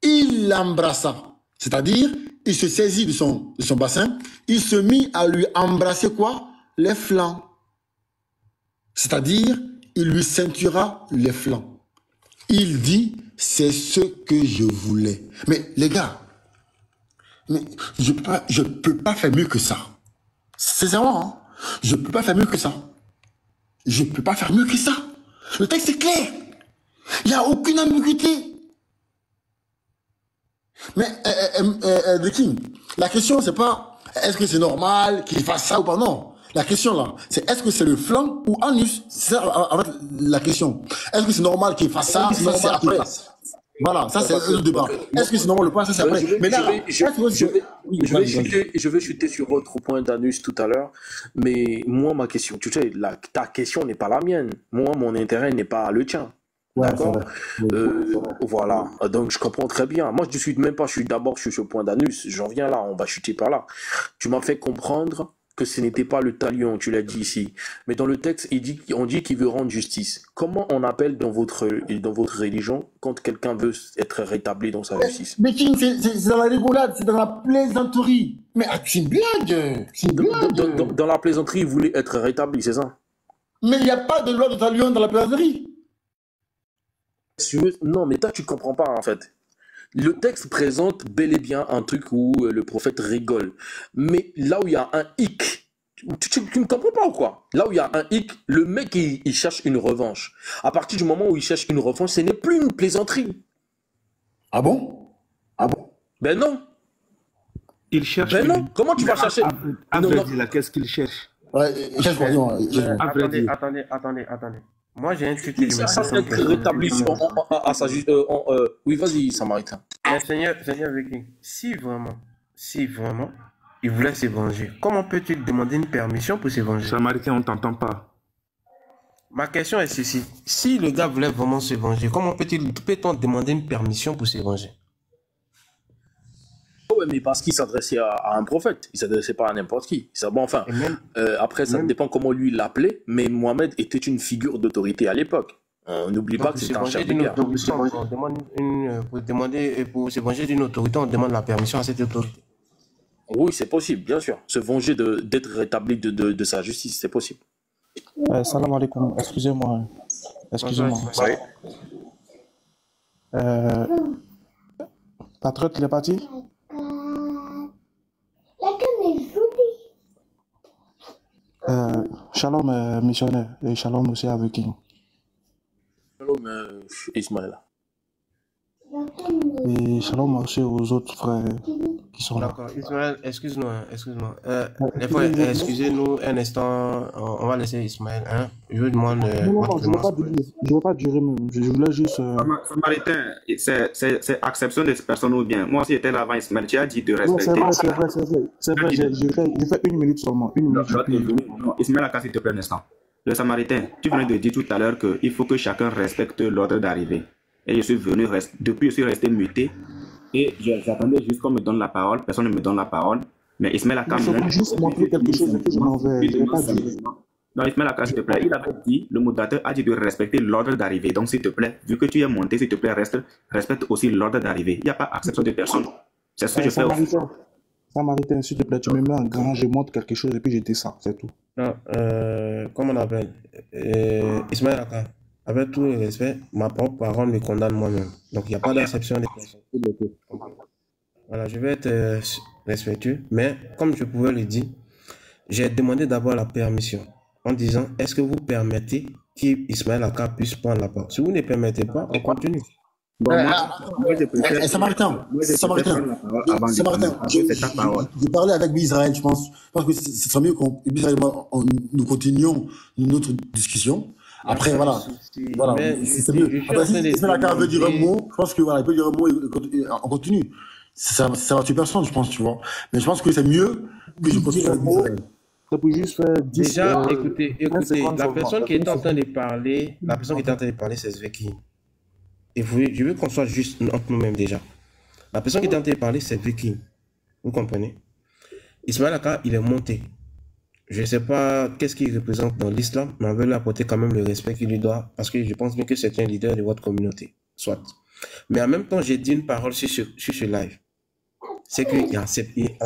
Il l'embrassa. C'est-à-dire, il se saisit de son bassin, il se mit à lui embrasser quoi? Les flancs. C'est-à-dire, il lui ceintura les flancs. Il dit, c'est ce que je voulais. Mais les gars, je peux pas faire mieux que ça. Sincèrement, hein? Je peux pas faire mieux que ça. Je peux pas faire mieux que ça. Le texte est clair. Il n'y a aucune ambiguïté. Mais, The King, la question, c'est pas est-ce que c'est normal qu'il fasse ça ou pas? Non. La question là, c'est est-ce que c'est le flanc ou anus? C'est ça, en fait, la question. Est-ce que c'est normal qu'il fasse ça? Ça, c'est après. Voilà, ça, c'est le débat. Est-ce que c'est normal ou pas? Ça, c'est après. Mais là,
je vais chuter sur votre point d'anus tout à l'heure. Mais moi, ma question, tu sais, ta question n'est pas la mienne. Moi, mon intérêt n'est pas le tien.
ouais,
D'accord?
c'est vrai.
Voilà. Donc, je comprends très bien. Moi, je suis même pas, je suis d'abord sur ce point d'anus. J'en viens là, on va chuter par là. Tu m'as fait comprendre que ce n'était pas le talion, tu l'as dit ici. Mais dans le texte, on dit qu'il veut rendre justice. Comment on appelle dans votre religion quand quelqu'un veut être rétabli dans sa justice?
Mais King, c'est dans la rigolade, c'est dans la plaisanterie. Mais c'est une blague. C'est une blague.
Dans la plaisanterie, il voulait être rétabli, c'est ça?
Mais il n'y a pas de loi de talion dans la plaisanterie.
Non, mais toi, tu comprends pas, en fait. Le texte présente bel et bien un truc où le prophète rigole. Mais là où il y a un hic, tu ne comprends pas ou quoi? Là où il y a un hic, le mec, il cherche une revanche. À partir du moment où il cherche une revanche, ce n'est plus une plaisanterie.
Ah bon? Ah bon?
Ben non.
Il cherche.
Ben non. Comment tu vas chercher?
À vrai dire, qu'est-ce qu'il cherche?
Ouais,
Attendez. Moi, j'ai un truc que je me
Ça, c'est être rétabli à sa justice. Oui, vas-y, Samaritain.
Seigneur Viking, si vraiment, il voulait se venger, comment peut-il demander une permission pour se venger?
Samaritain, on ne t'entend pas.
Ma question est ceci. Si le gars voulait vraiment se venger, comment peut-on demander une permission pour se venger?
Oui, mais parce qu'il s'adressait à un prophète. Il ne s'adressait pas à n'importe qui. Bon, enfin, après, ça dépend comment lui l'appelait, mais Mohamed était une figure d'autorité à l'époque. On n'oublie pas que c'était un chef de guerre.
Pour se venger d'une autorité, on demande la permission à cette autorité.
Oui, c'est possible, bien sûr. Se venger d'être rétabli de sa justice, c'est possible.
Salam alaikum, excusez-moi.
Oui.
Patriote, il est parti? Shalom, missionnaire, et shalom aussi à Viking.
Shalom, Ismaël.
Et shalom aussi aux autres frères qui sont là.
D'accord, Ismaël, excuse-moi. Les frères, excusez-nous un instant, on va laisser Ismaël. Hein? Je vous demande.
Non, je ne veux pas durer même. Je voulais juste.
Samaritain, c'est acception des personnes ou bien. Moi aussi, j'étais là avant Ismaël. Tu as dit de respecter.
Non, c'est vrai. Je fais 1 minute seulement. 1 minute.
Non, Ismaël, s'il te plaît, un instant. Le Samaritain, tu venais de dire tout à l'heure qu'il faut que chacun respecte l'ordre d'arrivée. Et je suis venu, depuis je suis resté muté. Et j'attendais juste qu'on me donne la parole. Personne ne me donne la parole. Mais Ismaël Aka...
Je peux juste montrer quelque chose que je m'en vais.
Non, Ismaël Aka, s'il te plaît. Il avait dit, le modérateur a dit de respecter l'ordre d'arrivée. Donc, s'il te plaît, vu que tu es monté, s'il te plaît, respecte aussi l'ordre d'arrivée. Il n'y a pas acception de personne. C'est ce que je fais aussi.
Samaritain, s'il te plaît, tu me mets en grand, je montre quelque chose et puis je descends, c'est tout.
Non, comment on appelle? Ismaël Aka. Avec tout le respect, ma propre parole me condamne moi-même. Donc, il n'y a pas d'acception des personnes. Voilà, je vais être respectueux, mais comme je pouvais le dire, j'ai demandé d'abord la permission en disant, est-ce que vous permettez qu'Ismaël Aka puisse prendre la parole? Si vous ne permettez pas, on continue.
Samaritain, je parlais avec Israël, je pense que ce serait mieux qu'on nous continuions notre discussion. Après, voilà, c'est mieux. Après, si Ismaël Aka veut dire un mot, je pense que voilà, il peut dire un mot et on continue. Ça va tuer personne, je pense, tu vois. Mais je pense que c'est mieux que je continue avec Israël.
Déjà, écoutez, la personne qui est en train de parler, c'est Zveki. Et je veux qu'on soit juste entre nous-mêmes déjà. La personne qui est en train de parler, c'est Zveki. Vous comprenez? Ismaël Aka, il est monté. Je ne sais pas qu'est-ce qu'il représente dans l'islam, mais on veut lui apporter quand même le respect qu'il lui doit, parce que je pense bien que c'est un leader de votre communauté. Soit. Mais en même temps, j'ai dit une parole sur ce live. C'est qu'il a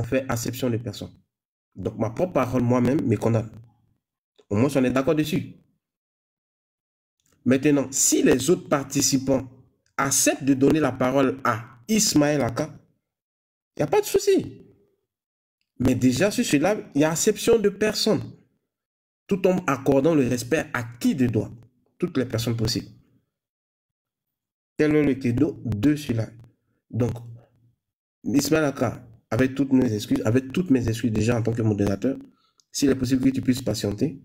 fait acception de personnes. Donc ma propre parole moi-même me condamne. Au moins, on est d'accord dessus. Maintenant, si les autres participants acceptent de donner la parole à Ismaël Aka, il n'y a pas de souci. Mais déjà, sur cela, il y a acception de personnes. Tout en accordant le respect à qui de droit. Toutes les personnes possibles. Tel est le credo de celui-là. Donc, Ismaël Aka, avec toutes mes excuses déjà en tant que modérateur, s'il est possible que tu puisses patienter,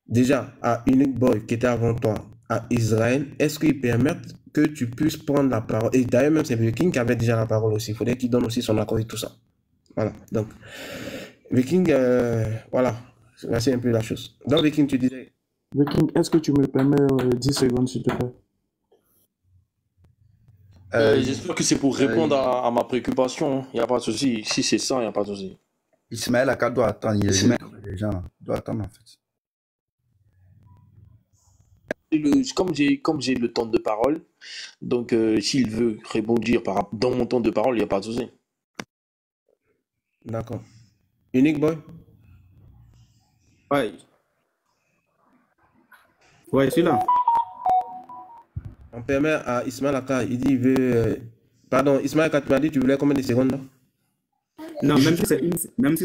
déjà à Unique Boy qui était avant toi, à Israël, est-ce qu'ils permettent que tu puisses prendre la parole? Et d'ailleurs, même c'est Viking qui avait déjà la parole aussi. Il faudrait qu'il donne aussi son accord et tout ça. Voilà. Donc, Viking, voilà. Voici un peu la chose. Donc, Viking, tu disais.
Viking, est-ce que tu me permets 10 secondes, s'il te plaît?
J'espère que c'est pour répondre à ma préoccupation. Il n'y a pas de souci. Si c'est ça, il n'y a pas de souci.
Ismaël Aka doit attendre. Il est maître des gens. Il doit attendre, en fait.
Comme j'ai le temps de parole, donc s'il veut rebondir dans mon temps de parole, il n'y a pas de souci.
D'accord. Unique Boy?
Ouais. Ouais, je suis là.
On permet à Ismaël Aka, il dit il veut. Pardon, Ismaël Aka, tu m'as dit tu voulais combien de secondes là?
Non, même si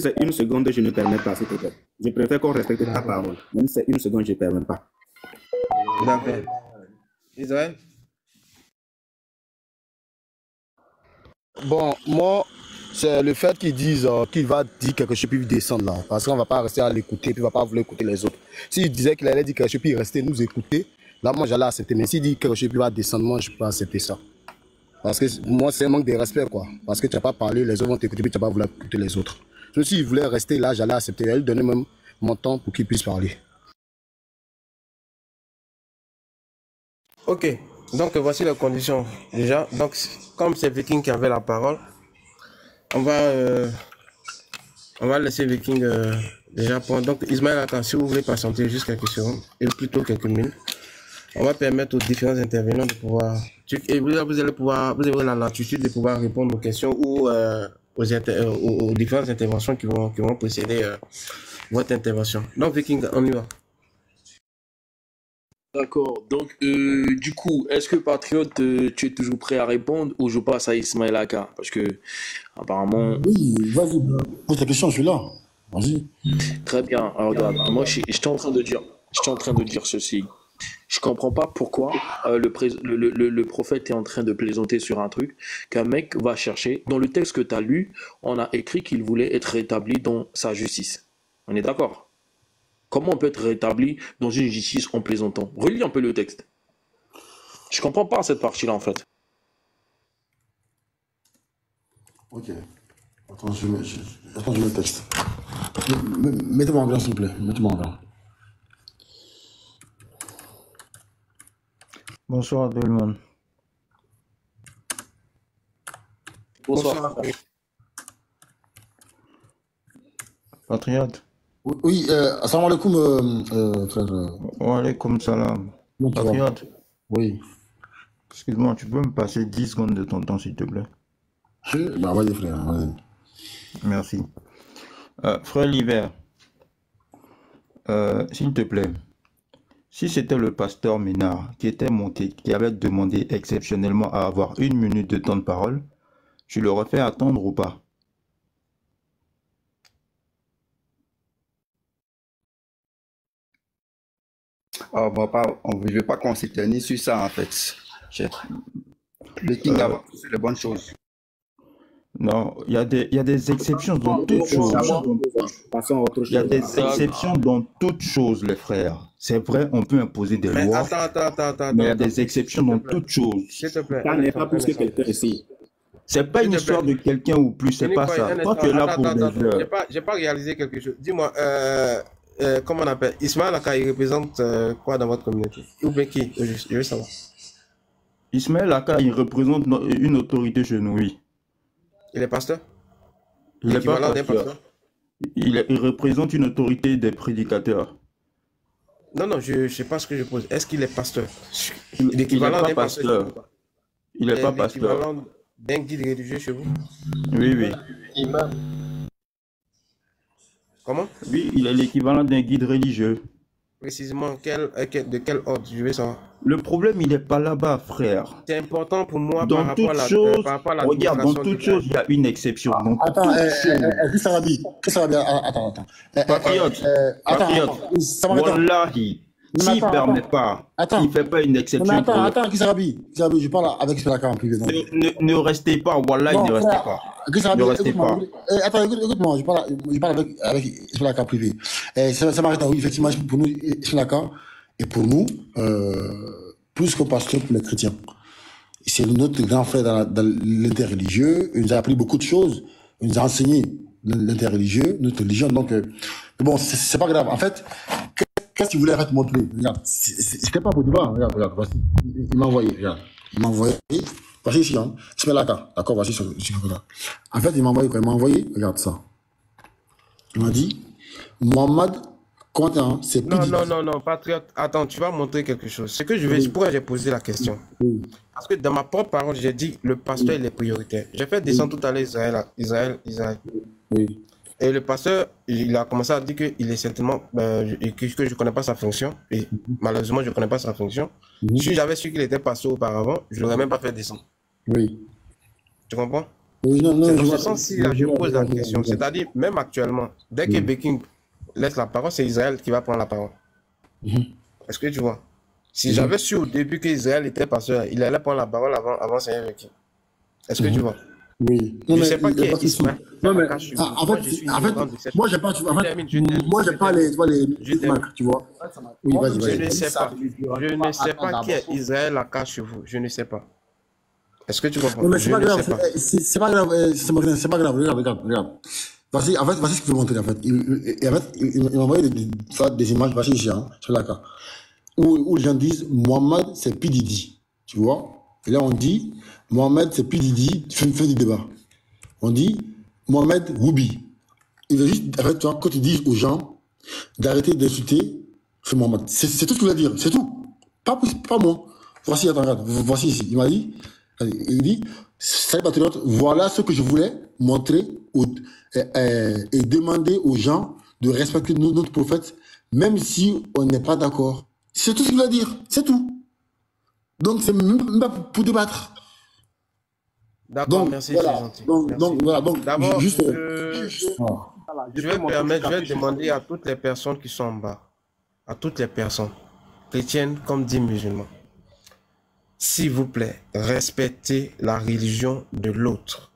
c'est une seconde, je ne permets pas, s'il te plaît. Je préfère qu'on respecte ta parole. Même si c'est une seconde, je ne permets pas.
D'accord. Israël?
Bon, moi, c'est le fait qu'ils disent qu'il va dire quelque chose puis descendre là. Parce qu'on ne va pas rester à l'écouter, puis il ne va pas vouloir écouter les autres. S'il disait qu'il allait dire quelque chose puis rester nous écouter, là, moi, j'allais accepter. Mais s'il dit quelque chose puis il va descendre, moi, je ne peux pas accepter ça. Parce que moi, c'est un manque de respect, quoi. Parce que tu n'as pas parlé, les autres vont t'écouter, puis tu n'as pas voulu écouter les autres. Donc, s'il voulait rester là, j'allais accepter. J'allais lui donner même mon temps pour qu'il puisse parler.
Ok, donc voici les conditions déjà. Donc, comme c'est Viking qui avait la parole, on va laisser Viking déjà prendre. Donc, Ismaël, attends, si vous voulez patienter juste quelques secondes, et plutôt quelques minutes, on va permettre aux différents intervenants de pouvoir. Et vous avez la latitude de pouvoir répondre aux questions ou aux différentes interventions qui vont précéder votre intervention. Donc, Viking, on y va.
D'accord. Donc, du coup, est-ce que Patriote, tu es toujours prêt à répondre ou je passe à Ismaël Aka? Parce que, apparemment.
Oui, vas-y, pose ta question, je suis là. Vas-y.
Très bien. Alors, regarde, moi, j'étais en train de dire ceci. Je comprends pas pourquoi le prophète est en train de plaisanter sur un truc qu'un mec va chercher. Dans le texte que tu as lu, on a écrit qu'il voulait être rétabli dans sa justice. On est d'accord? Comment on peut être rétabli dans une justice en plaisantant? Relis un peu le texte. Je comprends pas cette partie-là, en fait.
Ok. Attends, je mets le texte. Mettez-moi en blanc, s'il vous plaît. Mettez-moi en blanc.
Bonsoir à tout le monde.
Bonsoir.
Patriote.
Oui, assalamu alaikum, frère.
Wa alaikum salam. Patriote.
Oui.
Excuse-moi, tu peux me passer 10 secondes de ton temps, s'il te plaît?
Bah, vas-y, frère. Vas-y.
Merci. Frère Liver, s'il te plaît, si c'était le pasteur Ménard qui était monté, qui avait demandé exceptionnellement à avoir 1 minute de temps de parole, tu l'aurais fait attendre ou pas?
Oh, bon, je ne veux pas qu'on s'éternise sur ça, en fait. Le King a fait les bonnes choses.
Non, il y a des exceptions dans toutes choses. Il y a des exceptions dans toutes choses, les frères. C'est vrai, on peut imposer des lois, mais il y a des exceptions dans toutes choses.
S'il te plaît.
Ça n'est pas plus que quelqu'un ici.
C'est pas une histoire de quelqu'un ou plus, c'est pas ça. Toi, tu es là pour des heures.
J'ai pas réalisé quelque chose. Dis-moi, comment on appelle? Ismaël Aka, il représente quoi dans votre communauté? Ou bien qui? Je veux savoir.
Ismaël Aka, il représente une autorité chez nous, oui.
Il est pasteur?
Il est pas pasteur. Il représente une autorité des prédicateurs.
Non, je sais pas ce que je pose. Est-ce qu'il est pasteur?
Il n'est pas pasteur. Il n'est pas pasteur.
L'équivalent d'un guide religieux chez vous?
Oui.
Imam. Comment?
Oui, il est l'équivalent d'un guide religieux.
Précisément, de quel ordre? Je vais savoir.
Le problème, il n'est pas là-bas, frère.
C'est important pour moi
dans toute chose. Regarde, dans toute chose, il y a une exception.
Attends, Chris Arabi, attends.
Patriote, Wallahi,
Non,
s'il ne
attends,
permet
attends.
pas,
Attends.
il ne fait pas une
Non, mais
exception
attends,
pour...
attends, Kisarabi, je parle avec Spelaka en privé. Non,
Ne restez pas, Wallah,
non
ne restez
frère,
pas.
Kisarabi,
Ne restez
écoute-moi.
pas.
Attends, écoute-moi, je parle avec Spelaka en privé. Ça m'arrête, oui, effectivement, pour nous, Spelaka, et pour nous, plus que pasteur pour les chrétiens. C'est notre grand frère dans l'interreligieux. Il nous a appris beaucoup de choses. Il nous a enseigné l'interreligieux, notre religion. Donc, mais bon, c'est pas grave. En fait, qu'est-ce qu'il voulait en fait montrer? Regarde, c'était pas pour débat. Regarde, voici. Il m'a envoyé, regarde. Il m'a envoyé. Voici ici, hein. Je mets la carte. D'accord, voici sur là. En fait, il m'a envoyé quoi? Il m'a envoyé, regarde ça. Il m'a dit, Mohamed, comment c'est plus
Non, patriote, attends, tu vas montrer quelque chose. C'est que je vais, pourquoi j'ai posé la question? Parce que dans ma propre parole, j'ai dit le pasteur il est prioritaire. J'ai fait descendre tout à l'heure Israël.
Oui.
Et le pasteur, il a commencé à dire qu'il est certainement, que je ne connais pas sa fonction. Et malheureusement, je ne connais pas sa fonction. Si j'avais su qu'il était pasteur auparavant, je ne l'aurais même pas fait descendre.
Oui.
Tu comprends?
Oui, non,
c'est dans ce sens-ci, là, je pose la question. C'est-à-dire, même actuellement, dès que Beking laisse la parole, c'est Israël qui va prendre la parole. Est-ce que tu vois? Si j'avais su au début qu'Israël était pasteur, il allait prendre la parole avant Seigneur Beking. Est-ce que tu vois?
Oui.
Je ne sais pas qui est Ismaël.
Non, mais en fait, moi, j'ai pas les marques, tu vois. Oui, vas-y.
Je ne sais pas qui est Israël Akashevou. Je ne sais pas. Est-ce que tu comprends?
Non, mais c'est pas grave. C'est pas grave. Regarde. Voici ce qu'il veut montrer, en fait. Il m'a envoyé des images, voici ici, hein, sur la carte. Où les gens disent Mohamed, c'est Pididi. Tu vois? Et là, on dit Mohamed, c'est Pididi, fais du débat. On dit Mohamed Woubi. Il veut juste, en fait, tu vois, quand tu dis aux gens d'arrêter d'insulter, c'est Mohamed. C'est tout ce qu'il veut dire, c'est tout. Pas moi. Voici, attends, regarde, voici ici. Il m'a dit, il dit, salut patriote, voilà ce que je voulais montrer et demander aux gens de respecter notre prophète, même si on n'est pas d'accord. C'est tout ce qu'il veut dire, c'est tout. Donc, c'est même pas pour débattre.
D'accord, merci,
voilà.
c'est gentil.
Donc, voilà. Donc,
d'abord,
juste.
Je vais demander à toutes les personnes qui sont en bas, à toutes les personnes, chrétiennes comme dit musulmans, s'il vous plaît, respectez la religion de l'autre.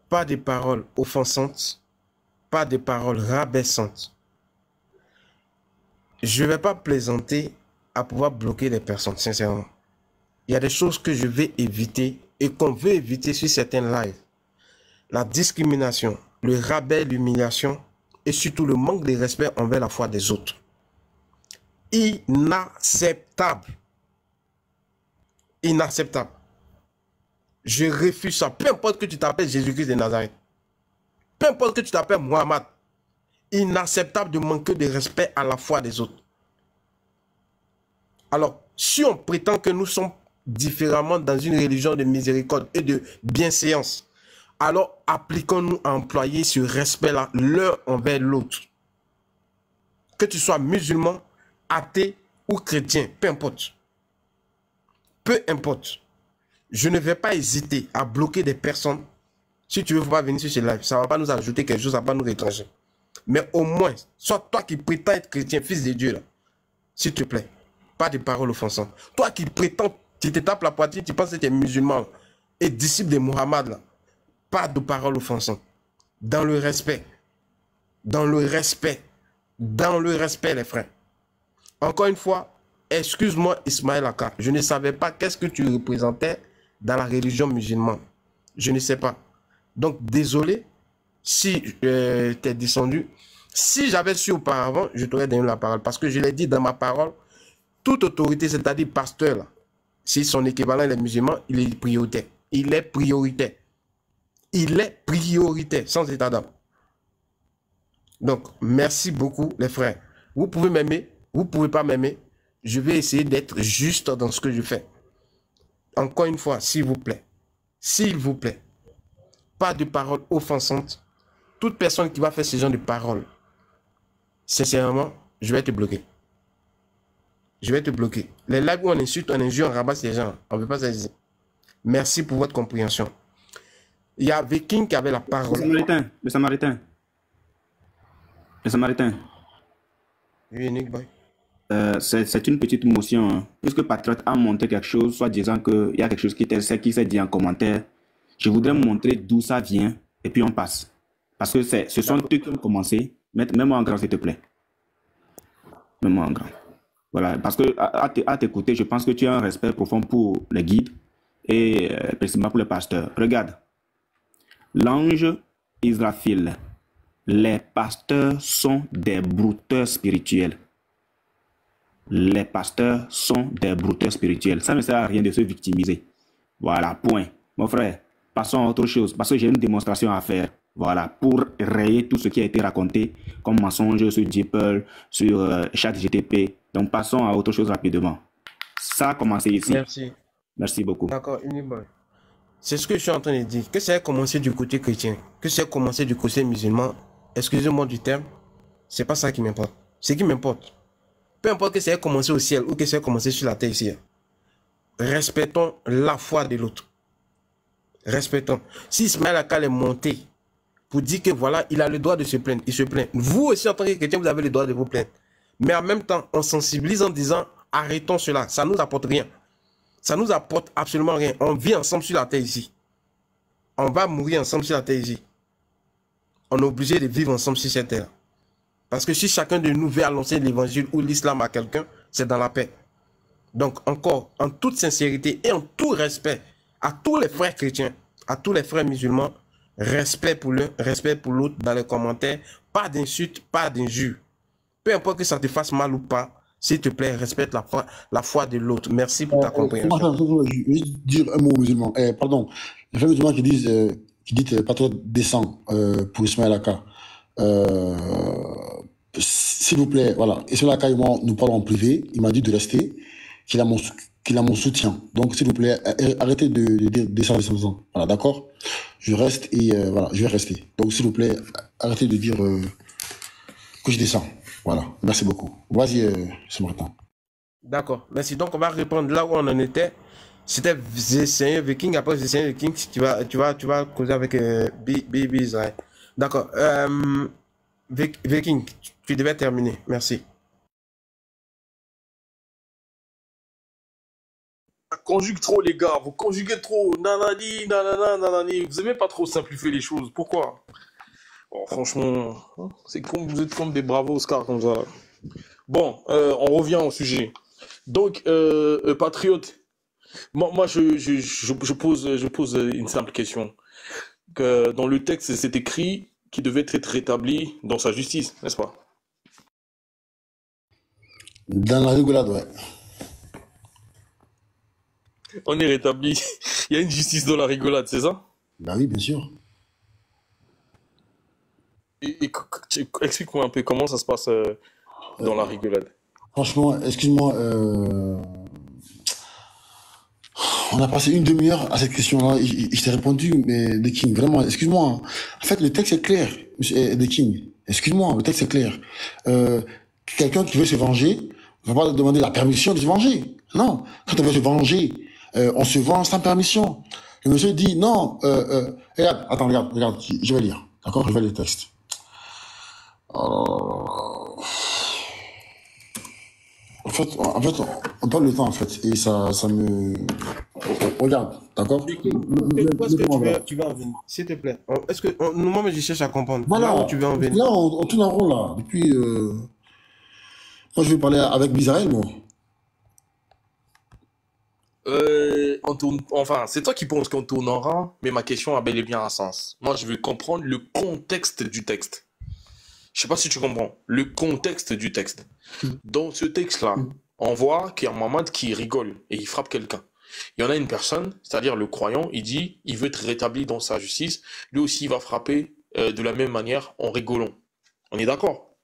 Pas des paroles offensantes, pas des paroles rabaissantes. Je ne vais pas plaisanter à pouvoir bloquer les personnes, sincèrement. Il y a des choses que je vais éviter et qu'on veut éviter sur certains lives. La discrimination, le rabais, l'humiliation et surtout le manque de respect envers la foi des autres. Inacceptable. Inacceptable. Je refuse ça. Peu importe que tu t'appelles Jésus-Christ de Nazareth. Peu importe que tu t'appelles Mohamed. Inacceptable de manquer de respect à la foi des autres. Alors, si on prétend que nous sommes différemment dans une religion de miséricorde et de bienséance, alors appliquons-nous à employer ce respect-là l'un envers l'autre. Que tu sois musulman, athée ou chrétien, peu importe. Peu importe. Je ne vais pas hésiter à bloquer des personnes. Si tu veux pas venir sur ce live, ça ne va pas nous ajouter quelque chose, ça va pas nous rétranger. Mais au moins, soit toi qui prétends être chrétien, fils de Dieu, là, s'il te plaît, pas de paroles offensantes. Toi qui prétends, tu te tapes la poitrine, tu penses que tu es musulman et disciple de Mohammed, là, pas de paroles offensantes. Dans le respect. Dans le respect. Dans le respect, les frères. Encore une fois, excuse-moi Ismaël Aka, je ne savais pas qu'est-ce que tu représentais dans la religion musulmane. Je ne sais pas. Donc, désolé si tu es descendu. Si j'avais su auparavant, je t'aurais donné la parole. Parce que je l'ai dit dans ma parole, toute autorité, c'est-à-dire pasteur, là, si son équivalent est musulman, il est prioritaire. Il est prioritaire. Il est prioritaire, sans état d'âme. Donc, merci beaucoup, les frères. Vous pouvez m'aimer, vous ne pouvez pas m'aimer. Je vais essayer d'être juste dans ce que je fais. Encore une fois, s'il vous plaît, pas de paroles offensantes. Toute personne qui va faire ce genre de paroles, sincèrement, je vais te bloquer. Je vais te bloquer. Les lives où on insulte, on injure, on ramasse les gens. On ne veut pas ça ici. Merci pour votre compréhension. Il y a Viking qui avait la parole.
Le Samaritain.
Oui, Nick Boy.
C'est une petite motion, hein. Puisque Patriote a montré quelque chose, soit disant qu'il y a quelque chose qui s'est dit en commentaire, je voudrais montrer d'où ça vient et puis on passe. Parce que ce sont eux qui ont commencé. Mets-moi en grand, s'il te plaît. Mets-moi en grand. Voilà, parce que à t'écouter, je pense que tu as un respect profond pour les guides et précisément pour les pasteurs. Regarde. L'ange Israfil. Les pasteurs sont des brouteurs spirituels. Les pasteurs sont des brouteurs spirituels. Ça ne sert à rien de se victimiser. Voilà, point. Mon frère, passons à autre chose, parce que j'ai une démonstration à faire. Voilà, pour rayer tout ce qui a été raconté comme mensonge sur DeepL, sur ChatGTP. Donc, passons à autre chose rapidement. Ça a commencé ici.
Merci.
Merci beaucoup.
D'accord, Uniboy. C'est ce que je suis en train de dire. Que ça ait commencé du côté chrétien, que ça ait commencé du côté musulman, excusez-moi du terme, c'est pas ça qui m'importe. Ce qui m'importe, peu importe que ça ait commencé au ciel ou que ça ait commencé sur la terre ici, respectons la foi de l'autre. Respectons. Si Ismaël Akal est monté pour dire que voilà, il a le droit de se plaindre, il se plaint. Vous aussi, en tant que chrétien, vous avez le droit de vous plaindre. Mais en même temps, on sensibilise en disant, arrêtons cela, ça ne nous apporte rien. Ça ne nous apporte absolument rien. On vit ensemble sur la terre ici. On va mourir ensemble sur la terre ici. On est obligé de vivre ensemble sur cette terre. Parce que si chacun de nous veut annoncer l'évangile ou l'islam à quelqu'un, c'est dans la paix. Donc encore, en toute sincérité et en tout respect, à tous les frères chrétiens, à tous les frères musulmans, respect pour l'un, respect pour l'autre dans les commentaires, pas d'insultes, pas d'injures. Peu importe que ça te fasse mal ou pas, s'il te plaît, respecte la foi de l'autre. Merci pour ta compréhension.
Je vais dire un mot aux musulmans. Pardon, les frères musulmans qui disent Patriote descend pour Ismaël Aka. S'il vous plaît, voilà. Ismaël Aka et moi, nous parlons en privé. Il m'a dit de rester, qu'il a mon soutien. Donc, s'il vous plaît, arrêtez de dire descendre. Voilà, d'accord? Je reste et voilà, je vais rester. Donc, s'il vous plaît, arrêtez de dire que je descends. Voilà, merci beaucoup. Vas-y, ce matin.
D'accord, merci. Donc, on va répondre là où on en était. C'était Seigneur Viking. Après Seigneur Viking, tu vas causer avec Bibi Israël. D'accord. Viking, tu devais terminer. Merci.
Conjugue trop, les gars. Vous conjuguez trop. Nanani, nanana, nanani. Vous aimez pas trop simplifier les choses. Pourquoi? Oh, franchement, c'est comme vous êtes comme des bravos Oscar comme ça. Bon, on revient au sujet. Donc, Patriote, moi je pose une simple question. Que dans le texte, c'est écrit qu'il devait être rétabli dans sa justice, n'est-ce pas?
Dans la rigolade, ouais.
On est rétabli. Il y a une justice dans la rigolade, c'est ça?
Bah oui, bien sûr.
Explique-moi un peu comment ça se passe dans la rigolade.
Franchement, excuse-moi, on a passé une demi-heure à cette question-là. Je t'ai répondu, mais The King, vraiment, excuse-moi. En fait, le texte est clair, The King. Excuse-moi, le texte est clair. Quelqu'un qui veut se venger, on va pas demander la permission de se venger. Non, quand on veut se venger, on se venge sans permission. Le monsieur dit non. Regarde, attends, regarde, je vais lire. D'accord, je vais lire le texte. En fait, on parle le temps, en fait, et ça me... Regarde, d'accord?
Où est-ce que tu vas en venir? S'il te plaît. Est-ce que... Moi, je cherche à comprendre.
Voilà,
là où tu veux en venir.
Là, on tourne en rond, là. Depuis... Moi, je vais parler avec Bizarre, moi.
Enfin, c'est toi qui penses qu'on tourne en rond, mais ma question a bel et bien un sens. Moi, je veux comprendre le contexte du texte. Je sais pas si tu comprends. Le contexte du texte. Dans ce texte-là, on voit qu'il y a Mohamed qui rigole et il frappe quelqu'un. Il y en a une personne, c'est-à-dire le croyant, il dit, il veut être rétabli dans sa justice. Lui aussi, il va frapper de la même manière en rigolant. On est d'accord?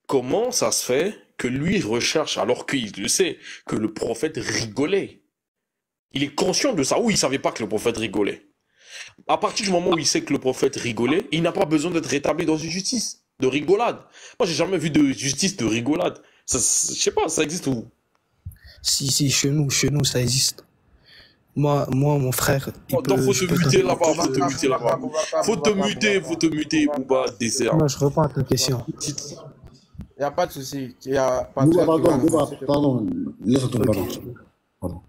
Comment ça se fait que lui recherche, alors qu'il le sait, que le prophète rigolait? Il est conscient de ça ou il savait pas que le prophète rigolait? À partir du moment où il sait que le prophète rigolait, il n'a pas besoin d'être rétabli dans une justice de rigolade. Moi, j'ai jamais vu de justice de rigolade. Je sais pas, ça existe où?
Si, chez nous, ça existe. Moi, mon frère.
Donc, faut te muter là-bas, faut te muter, Bouba, dessert.
Non, je réponds à ta question.
Il n'y a pas de souci. Il y a
Pardon, laisse tomber, pardon.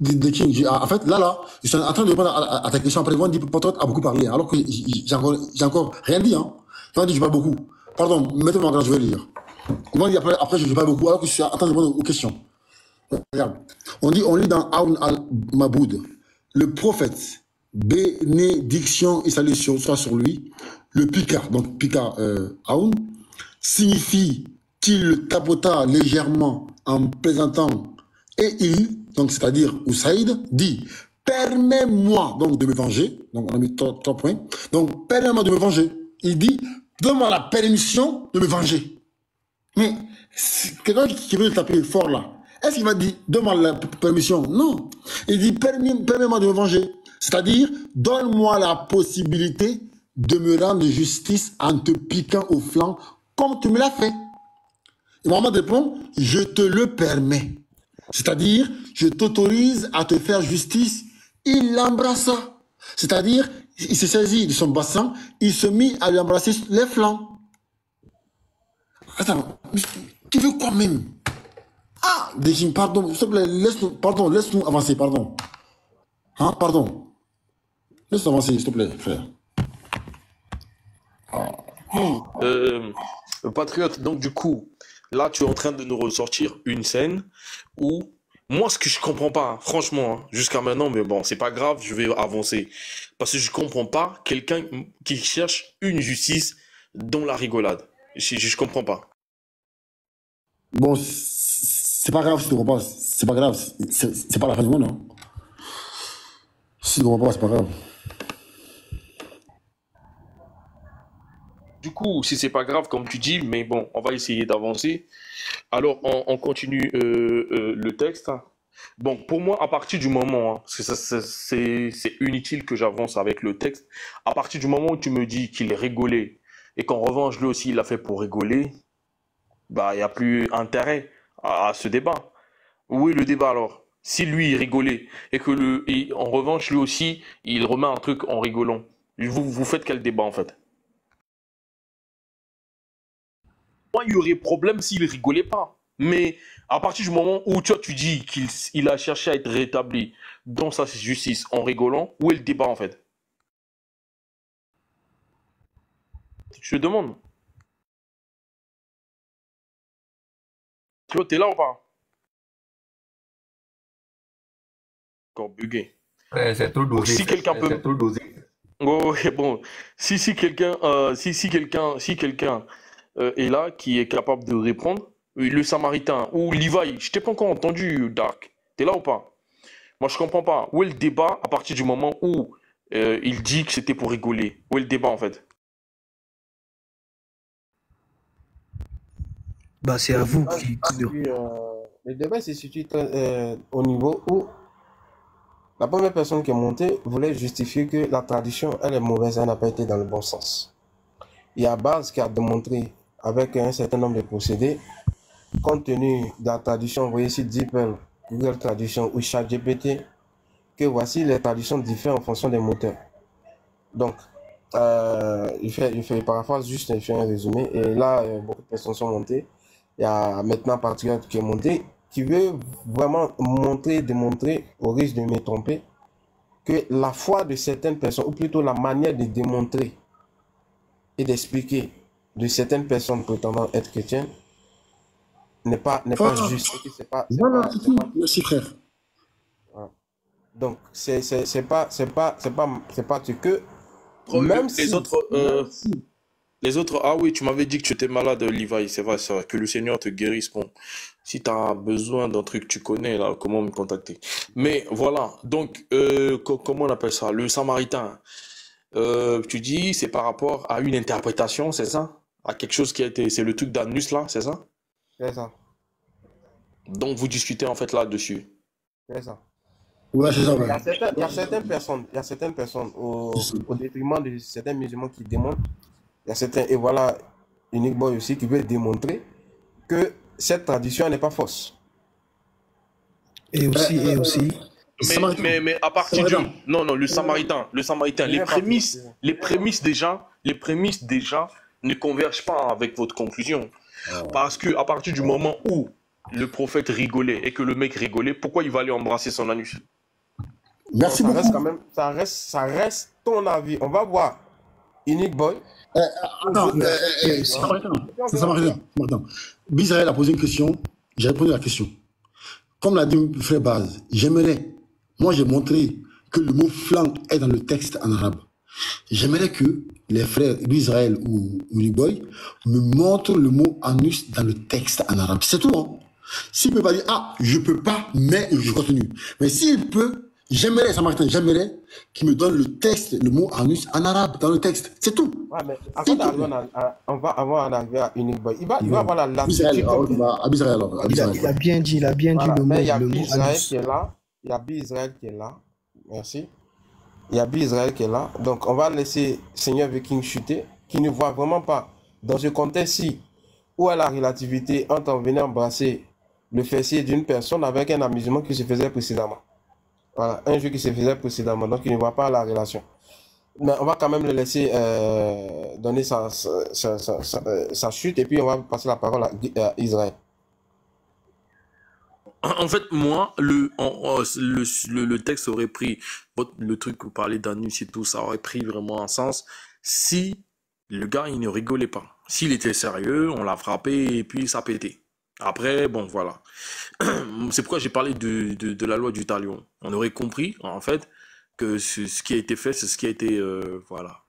De King, en fait, là, je suis en train de répondre à ta question. Après, ils vont dire que Patriot a beaucoup parlé, alors que j'ai encore rien dit. Hein. Ils vont dire que je parle beaucoup. Pardon, mettez-moi quand je vais lire. Ils vont dire après je ne parle beaucoup, alors que je suis en train de répondre aux questions. Regarde. On lit dans Aoun al-Maboud, le prophète, bénédiction et salut soit sur lui, le Picard, donc Picard Aoun, signifie qu'il tapota légèrement en plaisantant, et il, donc c'est-à-dire Oussaïd, dit permets-moi donc de me venger. Donc on a mis 3 points. Donc permets-moi de me venger. Il dit donne-moi la permission de me venger. Mais quelqu'un qui veut taper fort là, est-ce qu'il va dire donne-moi la permission? Non. Il dit permets-moi de me venger. C'est-à-dire donne-moi la possibilité de me rendre justice en te piquant au flanc comme tu me l'as fait. Et Mohamed répond je te le permets. C'est-à-dire, je t'autorise à te faire justice. Il l'embrassa. C'est-à-dire, il se saisit de son bassin, il se mit à lui embrasser les flancs. Attends, tu veux quoi même? Ah, Dejim, pardon, s'il te plaît, laisse-nous avancer, pardon. Hein, pardon. Laisse-nous avancer, s'il te plaît, frère.
Patriote, donc du coup, là, tu es en train de nous ressortir une scène où, moi, ce que je comprends pas, franchement, hein, jusqu'à maintenant, mais bon, c'est pas grave, je vais avancer. Parce que je comprends pas quelqu'un qui cherche une justice dans la rigolade. Je comprends pas.
Bon, c'est pas grave si tu comprends pas. C'est pas grave. C'est pas la fin du monde, non? Si tu comprends pas, c'est pas grave.
Du coup, si c'est pas grave, comme tu dis, mais bon, on va essayer d'avancer. Alors, on continue le texte. Bon, pour moi, à partir du moment, hein, parce que c'est inutile que j'avance avec le texte, à partir du moment où tu me dis qu'il est rigolé, et qu'en revanche, lui aussi, il l'a fait pour rigoler, bah, il n'y a plus intérêt à ce débat. Où est le débat alors? Si lui, il rigolait, et en revanche, lui aussi, il remet un truc en rigolant. Vous faites quel débat, en fait? Moi, il y aurait problème s'il rigolait pas. Mais à partir du moment où tu dis qu'il a cherché à être rétabli dans sa justice en rigolant, où est le débat en fait? Je te demande. Claude, t'es là ou pas? Encore bugué.
Ouais, c'est trop dosé.
Si quelqu'un peut.
C'est trop dosé.
Oh, ouais, bon. Si quelqu'un est là qui est capable de répondre, le Samaritain ou Levi, je t'ai pas encore entendu, Dark. T'es là ou pas? Moi, je comprends pas. Où est le débat à partir du moment où il dit que c'était pour rigoler? Où est le débat en fait?
Bah, c'est à vous
le débat se situe au niveau où la première personne qui est montée voulait justifier que la tradition, elle est mauvaise, elle n'a pas été dans le bon sens. Il y a Baz qui a démontré avec un certain nombre de procédés, compte tenu de la tradition, vous voyez ici DeepL, Google Traduction ou ChatGPT, que voici les traductions diffèrent en fonction des moteurs. Donc, il fait paraphrase juste, il fait un résumé, et là, beaucoup de personnes sont montées. Il y a maintenant Patriote qui est monté, qui veut vraiment démontrer, au risque de me tromper, que la foi de certaines personnes, ou plutôt la manière de démontrer et d'expliquer de certaines personnes prétendant être chrétiennes n'est pas juste.
Merci frère.
Donc c'est pas ce que
même les autres, ah oui, tu m'avais dit que tu étais malade, Levi, c'est vrai, que le Seigneur te guérisse. Bon, si tu as besoin d'un truc, tu connais là comment me contacter. Mais voilà, donc comment on appelle ça? Le Samaritain. Tu dis c'est par rapport à une interprétation, c'est ça? À quelque chose qui a été, c'est le truc d'Anus là, c'est ça?
C'est ça.
Donc vous discutez en fait là-dessus.
C'est ça.
Ouais, c'est ça.
Il y a certaines personnes au détriment de certains musulmans qui démontrent. Il y a certains, et voilà, Unique Boy aussi qui veut démontrer que cette tradition n'est pas fausse.
Et aussi.
Mais à partir du... Non, le Samaritain. Les prémices déjà ne convergent pas avec votre conclusion. Parce que à partir du moment où le prophète rigolait et que le mec rigolait, pourquoi il va aller embrasser son anus?
Merci beaucoup.
Reste quand même, ça reste ton avis. On va voir. Unique Boy.
Attends, ça m'arrête. Bizarre a posé une question. J'ai répondu à la question. Comme l'a dit frère Baz, moi j'ai montré que le mot flanc est dans le texte en arabe. J'aimerais que les frères d'Israël ou Unique Boy me montrent le mot anus dans le texte en arabe. C'est tout, hein. S'il ne peut pas dire, ah, je ne peux pas, mais je continue. Mais s'il peut, j'aimerais qu'il me donne le texte, le mot anus en arabe dans le texte. C'est tout.
Ouais, mais avant d'arriver à Unique Boy, il va avoir la latitude.
Il a bien dit le mot.
Il y a Israël qui est là. Il y a Israël qui est là. Merci. Il y a Israël qui est là. Donc, on va laisser Seigneur Viking chuter, qui ne voit vraiment pas, dans ce contexte-ci, où est la relativité entre venir embrasser le fessier d'une personne avec un amusement qui se faisait précédemment. Voilà, un jeu qui se faisait précédemment. Donc, il ne voit pas la relation. Mais on va quand même le laisser donner sa chute et puis on va passer la parole à Israël.
En fait, moi, le texte aurait pris, le truc que vous parlez d'anus et tout, ça aurait pris vraiment un sens si le gars, il ne rigolait pas. S'il était sérieux, on l'a frappé et puis ça pétait. Après, bon, voilà. C'est pourquoi j'ai parlé de la loi du talion. On aurait compris, en fait, que ce qui a été fait, c'est ce qui a été... voilà.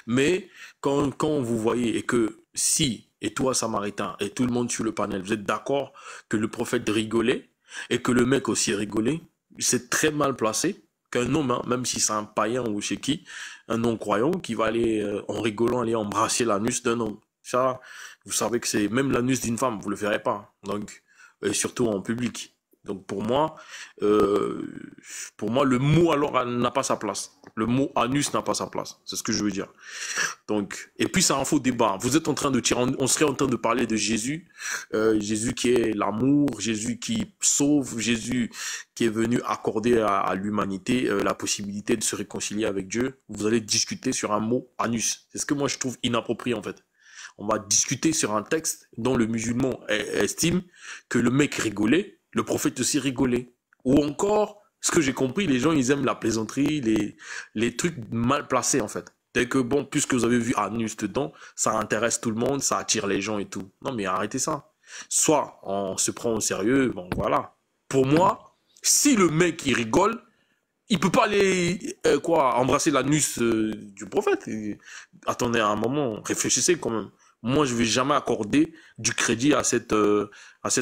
Mais quand vous voyez, et que si, et toi, Samaritain, et tout le monde sur le panel, vous êtes d'accord que le prophète rigolait, et que le mec aussi rigolait, c'est très mal placé qu'un homme, hein, même si c'est un païen ou chez qui, un non-croyant, qui va aller, en rigolant, aller embrasser l'anus d'un homme. Ça, vous savez que c'est même l'anus d'une femme, vous le verrez pas. Donc, et surtout en public. Donc pour moi, le mot alors n'a pas sa place. Le mot anus n'a pas sa place. C'est ce que je veux dire. Donc, et puis c'est un faux débat. Vous êtes en train de tirer, on serait en train de parler de Jésus, Jésus qui est l'amour, Jésus qui sauve, Jésus qui est venu accorder à l'humanité la possibilité de se réconcilier avec Dieu. Vous allez discuter sur un mot anus. C'est ce que moi je trouve inapproprié en fait. On va discuter sur un texte dont le musulman estime que le mec rigolait, le prophète aussi rigolait. Ou encore, ce que j'ai compris, les gens, ils aiment la plaisanterie, les trucs mal placés, en fait. Dès que, bon, puisque vous avez vu anus dedans, ça intéresse tout le monde, ça attire les gens et tout. Non, mais arrêtez ça. Soit on se prend au sérieux, bon, voilà. Pour moi, si le mec, il rigole, il peut pas aller, embrasser l'anus du prophète. Attendez un moment, réfléchissez quand même. Moi, je vais jamais accorder du crédit à cette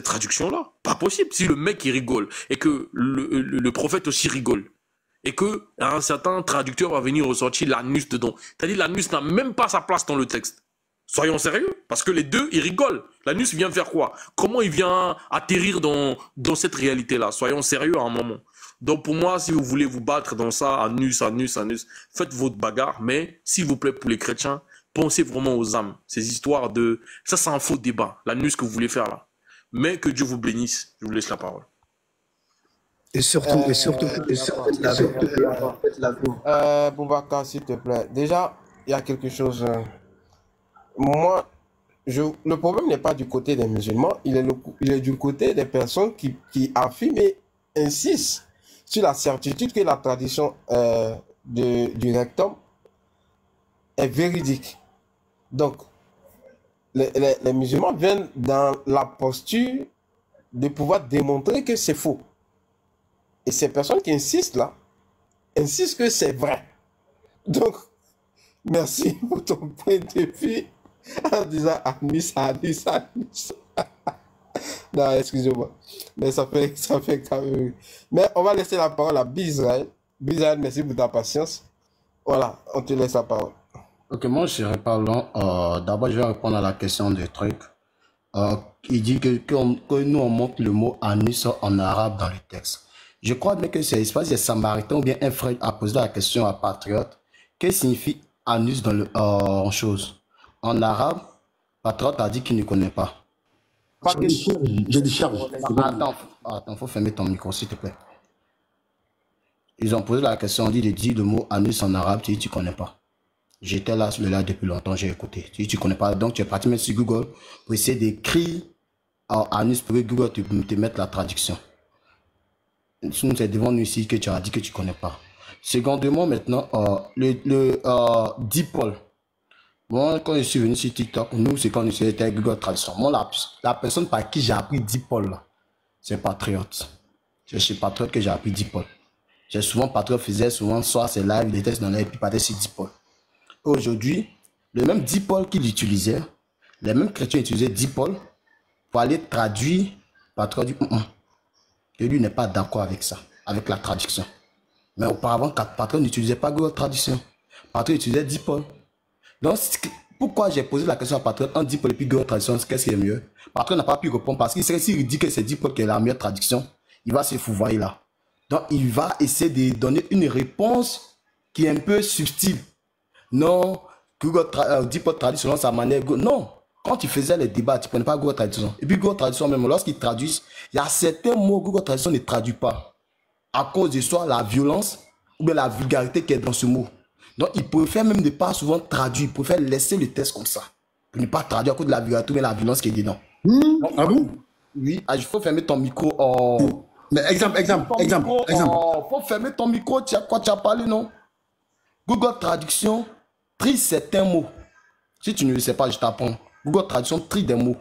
traduction-là. Pas possible. Si le mec, il rigole, et que le prophète aussi rigole, et que un certain traducteur va venir ressortir l'anus dedans. C'est-à-dire, l'anus n'a même pas sa place dans le texte. Soyons sérieux, parce que les deux, ils rigolent. L'anus vient faire quoi? Comment il vient atterrir dans cette réalité-là? Soyons sérieux à un moment. Donc, pour moi, si vous voulez vous battre dans ça, anus, faites votre bagarre, mais, s'il vous plaît, pour les chrétiens, pensez vraiment aux âmes. Ces histoires de... Ça, c'est un faux débat. L'anus que vous voulez faire là. Mais que Dieu vous bénisse. Je vous laisse la parole.
Et surtout,
Boubacar, s'il te plaît. Déjà, il y a quelque chose... Moi, le problème n'est pas du côté des musulmans. Il est du côté des personnes qui affirment et insistent sur la certitude que la tradition du rectum est véridique. Donc, les musulmans viennent dans la posture de pouvoir démontrer que c'est faux. Et ces personnes qui insistent là, insistent que c'est vrai. Donc, merci pour ton point de vue en disant anus. Non, excusez-moi. Mais ça fait quand même... Mais on va laisser la parole à Bizraël. Bizraël, merci pour ta patience. Voilà, on te laisse la parole.
Ok, moi je serais parlant. D'abord, je vais répondre à la question du truc. Il dit que nous on montre le mot anus en arabe dans le texte. Je crois bien que c'est Samaritain ou bien un frère a posé la question à Patriote. Qu'est-ce que signifie anus dans en chose? En arabe, Patriote a dit qu'il ne connaît pas.
J'ai des charges.
Attends, faut fermer ton micro s'il te plaît. Ils ont posé la question, il dit le mot anus en arabe, tu dis tu connais pas. J'étais là sur le live depuis longtemps, j'ai écouté. Si tu ne connais pas, donc tu es parti mettre sur Google pour essayer d'écrire à Anus pour que Google te mette la traduction. Sinon, c'est devant nous ici que tu as dit que tu ne connais pas. Secondement, maintenant, Dipol. Moi, quand je suis venu sur TikTok, nous, c'est quand on utilisait Google Traduction. Moi, la personne par qui j'ai appris Dipol, là, c'est Patriote. C'est chez Patriote que j'ai appris Dipol. J'ai souvent, Patriote faisait souvent soit ses lives, des tests dans l'air, puis partait sur Dipol. Aujourd'hui, le même Dipol qu'il utilisait, les mêmes chrétiens utilisaient Dipol pour aller traduire Patriote. Et lui n'est pas d'accord avec ça, avec la traduction. Mais auparavant, Patriote n'utilisait pas Google Traduction. Patriote utilisait Dipol. Donc, pourquoi j'ai posé la question à Patriote en Dipol et puis Google Traduction, qu'est-ce qui est mieux? Patriote n'a pas pu répondre parce qu'il s'il dit que c'est Dipol qui est la meilleure traduction, il va se fouvoyer là. Donc, il va essayer de donner une réponse qui est un peu subtile. Non, Google Dipol traduit selon sa manière. Non, quand tu faisais les débats, tu ne prenais pas Google Traduction. Et puis Google Traduction, même lorsqu'ils traduisent, il y a certains mots que Google Traduction ne traduit pas. À cause de soit la violence ou bien la vulgarité qui est dans ce mot. Donc, il préfère même ne pas souvent traduire. Il préfère laisser le texte comme ça. Pour ne pas traduire à cause de la vulgarité ou bien la violence qui est dedans.
Ah bon?
Oui, il faut fermer ton micro.
Mais exemple.
Faut fermer ton micro, tu as parlé, non? Google Traduction trie certains mots. Si tu ne le sais pas, je t'apprends. Google Traduction trie des mots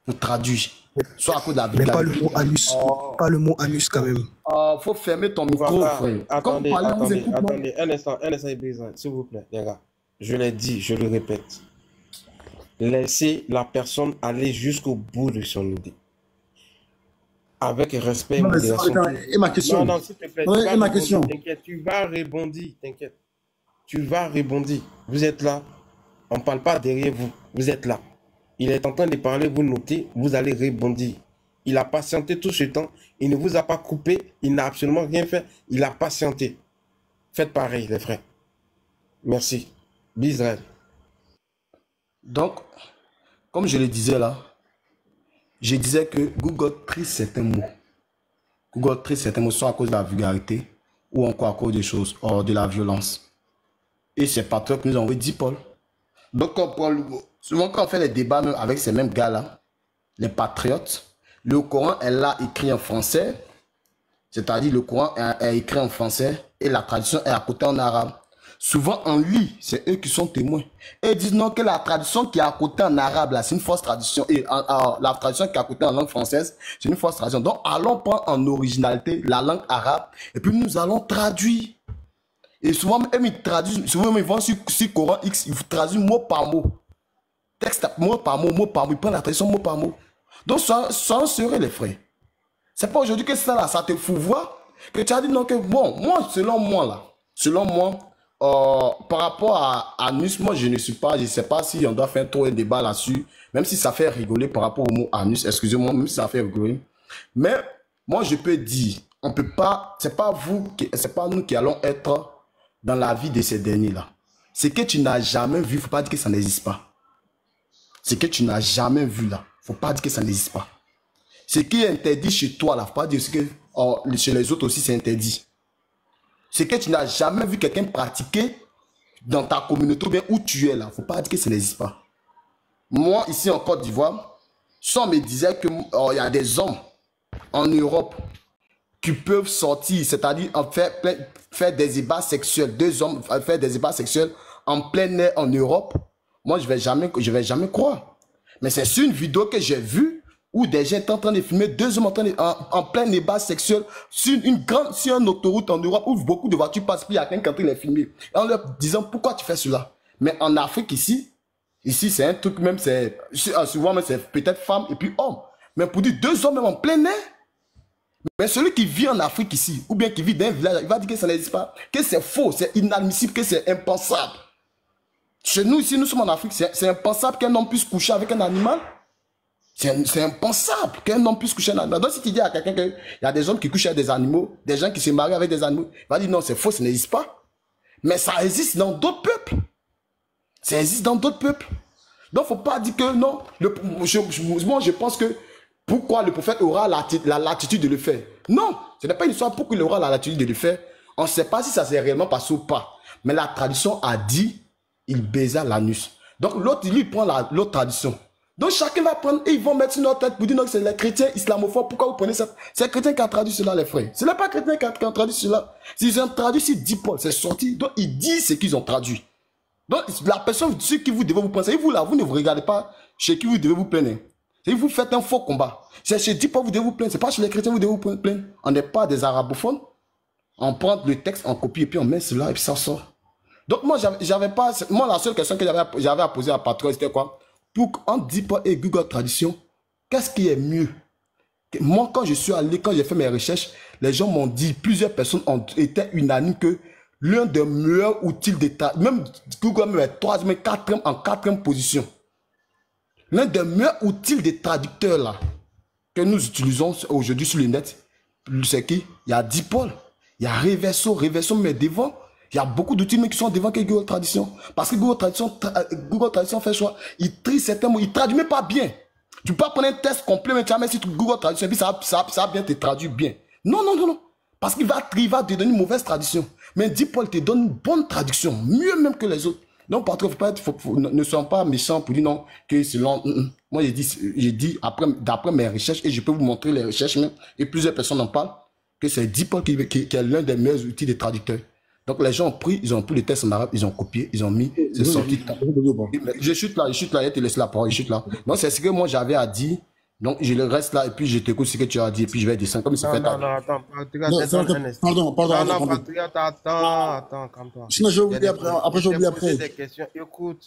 pour traduire. Soit à cause de la vulgarité.
Mais pas le mot anus. Pas le mot anus quand même.
Faut fermer ton micro,
Voilà.
frère.
Attendez, un instant, s'il vous plaît, les gars. Je l'ai dit, je le répète. Laissez la personne aller jusqu'au bout de son idée. Avec respect et modération.
Et ma question?
Non, s'il te plaît.
Oui, et ma question?
T'inquiète, tu vas rebondir, t'inquiète. Tu vas rebondir. Vous êtes là. On ne parle pas derrière vous. Vous êtes là. Il est en train de parler, vous notez, vous allez rebondir. Il a patienté tout ce temps. Il ne vous a pas coupé. Il n'a absolument rien fait. Il a patienté. Faites pareil, les frères. Merci. Bisraël.
Donc, comme je le disais là, je disais que Google trie certains mots. Google trie certains mots soit à cause de la vulgarité ou encore à cause des choses, hors de la violence. Et c'est pas toi que nous avons dit, Paul. Donc, souvent quand on fait les débats même avec ces mêmes gars-là, les patriotes, le Coran est là écrit en français, c'est-à-dire le Coran est écrit en français et la traduction est à côté en arabe. Souvent on lit, c'est eux qui sont témoins. Et ils disent non que la traduction qui est à côté en arabe, là, c'est une fausse traduction. Et la traduction qui est à côté en langue française, c'est une fausse traduction. Donc allons prendre en originalité la langue arabe et puis nous allons traduire. Et souvent, même ils traduisent, souvent ils vont sur Coran X, ils traduisent mot par mot. Texte mot par mot, ils prennent la traduction mot par mot. Donc, ça serait les frères. C'est pas aujourd'hui que ça, là, ça te fout voir que tu as dit non, que bon, moi, selon moi, par rapport à anus, moi, je ne sais pas si on doit faire trop un débat là-dessus, même si ça fait rigoler par rapport au mot anus, excusez-moi, même si ça fait rigoler. Mais, moi, je peux dire, on peut pas, c'est pas nous qui allons être dans la vie de ces derniers-là. Ce que tu n'as jamais vu, il ne faut pas dire que ça n'existe pas. Ce que tu n'as jamais vu là, il ne faut pas dire que ça n'existe pas. Ce qui est interdit chez toi là, il ne faut pas dire que chez les autres aussi c'est interdit. Ce que tu n'as jamais vu quelqu'un pratiquer dans ta communauté ou bien où tu es là, il ne faut pas dire que ça n'existe pas. Moi, ici en Côte d'Ivoire, si on me disait qu'il y a des hommes en Europe qui peuvent sortir, c'est-à-dire faire des ébats sexuels, deux hommes faire des ébats sexuels en plein air en Europe, moi je vais jamais croire. Mais c'est sur une vidéo que j'ai vue où des gens étaient en train de filmer deux hommes en plein débat sexuel sur une autoroute en Europe où beaucoup de voitures passent, puis il y a quelqu'un qui les filmer. Et en leur disant pourquoi tu fais cela. Mais en Afrique ici c'est un truc même, souvent même c'est peut-être femme et puis homme. Mais pour dire deux hommes même en plein air. Mais celui qui vit en Afrique ici, ou bien qui vit dans un village, il va dire que ça n'existe pas, que c'est faux, c'est inadmissible, que c'est impensable. Chez nous ici, nous sommes en Afrique, c'est impensable qu'un homme puisse coucher avec un animal. C'est impensable qu'un homme puisse coucher avec un animal. Donc si tu dis à quelqu'un qu'il y a des hommes qui couchent avec des animaux, des gens qui se marient avec des animaux, il va dire non, c'est faux, ça n'existe pas. Mais ça existe dans d'autres peuples. Ça existe dans d'autres peuples. Donc il ne faut pas dire que non. Moi je pense que pourquoi le prophète aura la latitude de le faire? Non, ce n'est pas une histoire pourquoi il aura la latitude de le faire. On ne sait pas si ça s'est réellement passé ou pas. Mais la tradition a dit il baisa l'anus. Donc l'autre, lui, il prend l'autre tradition. Donc chacun va prendre et ils vont mettre sur notre tête pour dire non, c'est les chrétiens islamophobes. Pourquoi vous prenez ça? C'est les chrétiens qui ont traduit cela, les frères. Ce n'est pas les chrétiens qui ont traduit cela. S'ils ont traduit, c'est dit Paul, c'est sorti. Donc ils disent ce qu'ils ont traduit. Donc la personne, ceux qui vous devez vous penser, vous là, vous ne vous regardez pas chez qui vous devez vous plaindre. Si vous faites un faux combat, c'est chez dit Paul vous devez vous plaindre. C'est pas chez les chrétiens vous devez vous plaindre. On n'est pas des arabophones. On prend le texte, on copie et puis on met cela et puis ça sort. Donc moi, j'avais pas. Moi, la seule question que j'avais à poser à Patron, c'était quoi? Pour qu'on dit pas et Google Traduction, qu'est-ce qui est mieux? Moi, quand je suis allé, quand j'ai fait mes recherches, les gens m'ont dit, plusieurs personnes ont été unanimes que l'un des meilleurs outils de traduction, même Google même est troisième, quatrième position. L'un des meilleurs outils de traducteurs là, que nous utilisons aujourd'hui sur le net, c'est qui? Il y a DeepL, il y a Reverso, mais devant. Il y a beaucoup d'outils qui sont devant que Google Traduction. Parce que Google Traduction fait choix. Il trie certains mots. Il ne traduit même pas bien. Tu peux pas prendre un test complet, mais tu vas mettre sur Google Traduction et puis ça va bien te traduire bien. Non. Parce qu'il va te donner une mauvaise traduction. Mais DeepL te donne une bonne traduction. Mieux même que les autres. Donc, par contre, ne soyons pas méchants pour dire non, que selon... Moi, j'ai dit d'après mes recherches, et je peux vous montrer les recherches même, et plusieurs personnes en parlent, que c'est DeepL qui est l'un des meilleurs outils de traducteurs. Donc les gens ont pris le texte en arabe, ils ont copié, ils ont mis, c'est sorti. Je chute là, et te laisse la parole, je chute là. Donc c'est ce que moi j'avais à dire. Donc je le reste là et puis je t'écoute ce que tu as dit et puis je vais descendre comme ça fait.
Attends, calme-toi.
Sinon je vais oublier après, je vais oublier après.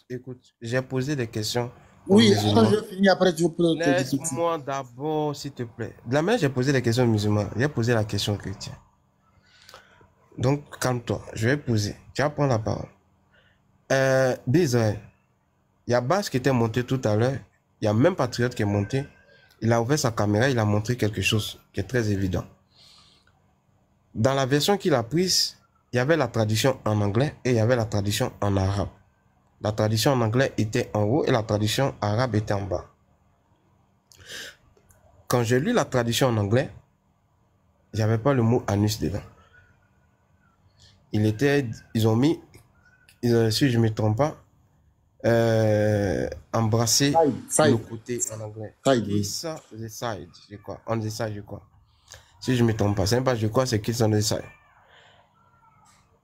Écoute, j'ai posé des questions.
Oui, quand je vais finir après, tu peux...
Laisse-moi d'abord, s'il te plaît. De la même, j'ai posé des questions aux musulmans, j'ai posé la question chrétienne. Donc, calme-toi, je vais poser. Tu vas prendre la parole. D'Israël, il y a Bas qui était monté tout à l'heure. Il y a même Patriote qui est monté. Il a ouvert sa caméra, il a montré quelque chose qui est très évident. Dans la version qu'il a prise, il y avait la traduction en anglais et il y avait la traduction en arabe. La traduction en anglais était en haut et la traduction arabe était en bas. Quand j'ai lu la traduction en anglais, il n'y avait pas le mot anus dedans. Ils ont mis, si je ne me trompe pas, embrasser le côté en anglais. The side, je crois. On the side, je crois. Si je ne me trompe pas, c'est pas je crois, c'est qu'ils sont on the side.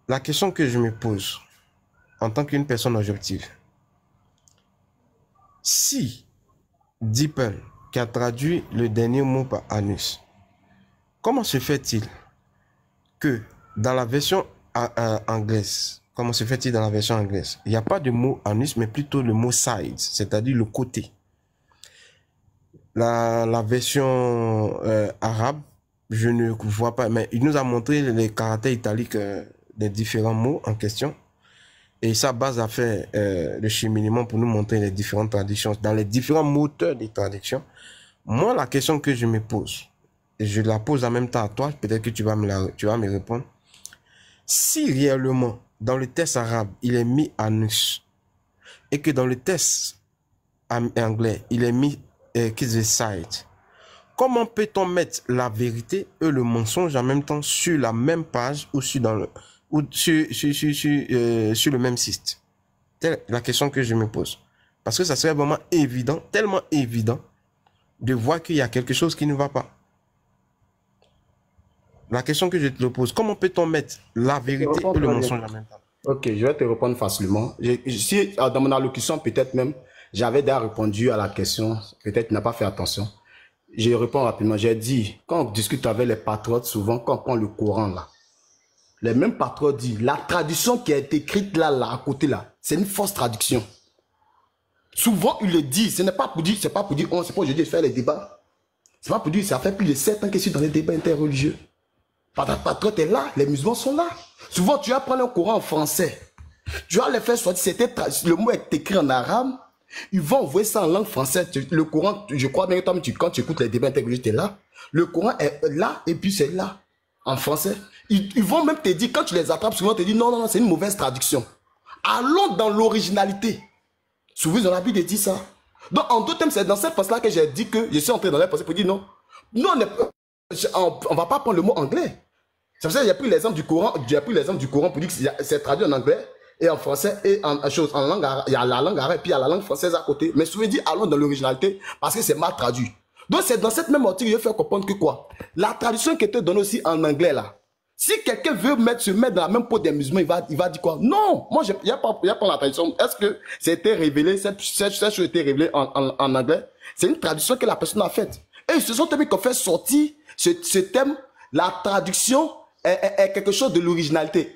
La question que je me pose, en tant qu'une personne objective, si DeepL, qui a traduit le dernier mot par anus, comment se fait-il que dans la version anglaise, comment se fait-il dans la version anglaise? Il n'y a pas de mot anus, mais plutôt le mot side, c'est-à-dire le côté. La version arabe, je ne vois pas, mais il nous a montré les caractères italiques des différents mots en question. Et sa base a fait le cheminement pour nous montrer les différentes traductions dans les différents moteurs de traduction. Moi, la question que je me pose, et je la pose en même temps à toi, peut-être que tu vas me répondre. Si réellement, dans le test arabe, il est mis anus, et que dans le test anglais, il est mis kiss the side, comment peut-on mettre la vérité et le mensonge en même temps sur la même page ou sur le même site? C'est la question que je me pose. Parce que ça serait vraiment évident, tellement évident, de voir qu'il y a quelque chose qui ne va pas. La question que je te pose, comment peut-on mettre la vérité et le mensonge en même temps?
Ok, je vais te répondre facilement. Si dans mon allocution, peut-être même, j'avais déjà répondu à la question, peut-être tu n'as pas fait attention. Je réponds rapidement. J'ai dit, quand on discute avec les patriotes, souvent, quand on prend le Coran là, les mêmes patriotes disent, la traduction qui a été écrite là, à côté là, c'est une fausse traduction. Souvent, ils le disent. Ce n'est pas pour dire, c'est pas aujourd'hui de faire les débats. C'est pas pour dire, ça fait plus de 7 ans que je suis dans les débats interreligieux. Patriote est là, les musulmans sont là. Souvent, tu vas prendre un Coran en français. Tu vas les faire sortir, le mot est écrit en arabe. Ils vont envoyer ça en langue française. Le Coran, je crois bien que quand tu écoutes les débats interreligieux, tu es là. Le Coran est là et puis c'est là, en français. Ils vont même te dire, quand tu les attrapes, souvent te disent non, c'est une mauvaise traduction. Allons dans l'originalité. Souvent, ils ont l'habitude de dire ça. Donc, en deux termes, c'est dans cette phase-là que j'ai dit que je suis entré dans la pensée pour dire non. Non, on ne va pas prendre le mot anglais. C'est pour ça que j'ai pris l'exemple du Coran pour dire que c'est traduit en anglais. et en français, et en langue arabe, il y a la langue arabe, puis il y a la langue française à côté. Mais souvent, il dit allons dans l'originalité parce que c'est mal traduit. Donc, c'est dans cette même article que je vais faire comprendre que quoi? La traduction qui était donnée aussi en anglais, là. Si quelqu'un veut se mettre dans la même peau des musulmans, il va dire quoi? Non, moi, il n'y a pas la traduction. Est-ce que c'était révélé, cette chose a été révélée en anglais? C'est une traduction que la personne a faite. Et ils se sont tellement qu'on fait sortir ce thème, la traduction est quelque chose de l'originalité.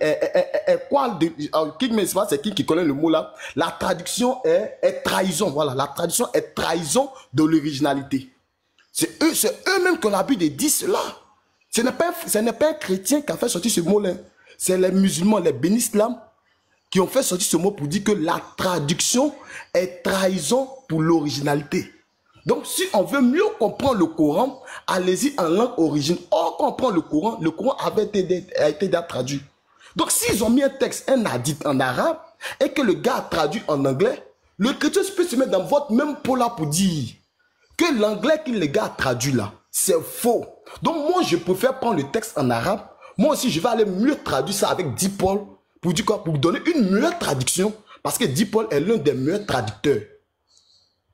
C'est qui connaît le mot là? La traduction est trahison. Voilà, la traduction est trahison de l'originalité. C'est eux-mêmes qui ont l'habitude de dire cela. Ce n'est pas un chrétien qui a fait sortir ce mot-là. C'est les musulmans, les bénislam, qui ont fait sortir ce mot pour dire que la traduction est trahison pour l'originalité. Donc, si on veut mieux comprendre le Coran, allez-y en langue origine. Or, quand on prend le Coran a été traduit. Donc, s'ils ont mis un texte, un hadith en arabe, et que le gars a traduit en anglais, le chrétien peut se mettre dans votre même pot là pour dire que l'anglais que le gars a traduit là, c'est faux. Donc, moi, je préfère prendre le texte en arabe. Moi aussi, je vais aller mieux traduire ça avec Dipol pour dire quoi? Pour donner une meilleure traduction. Parce que Dipol est l'un des meilleurs traducteurs.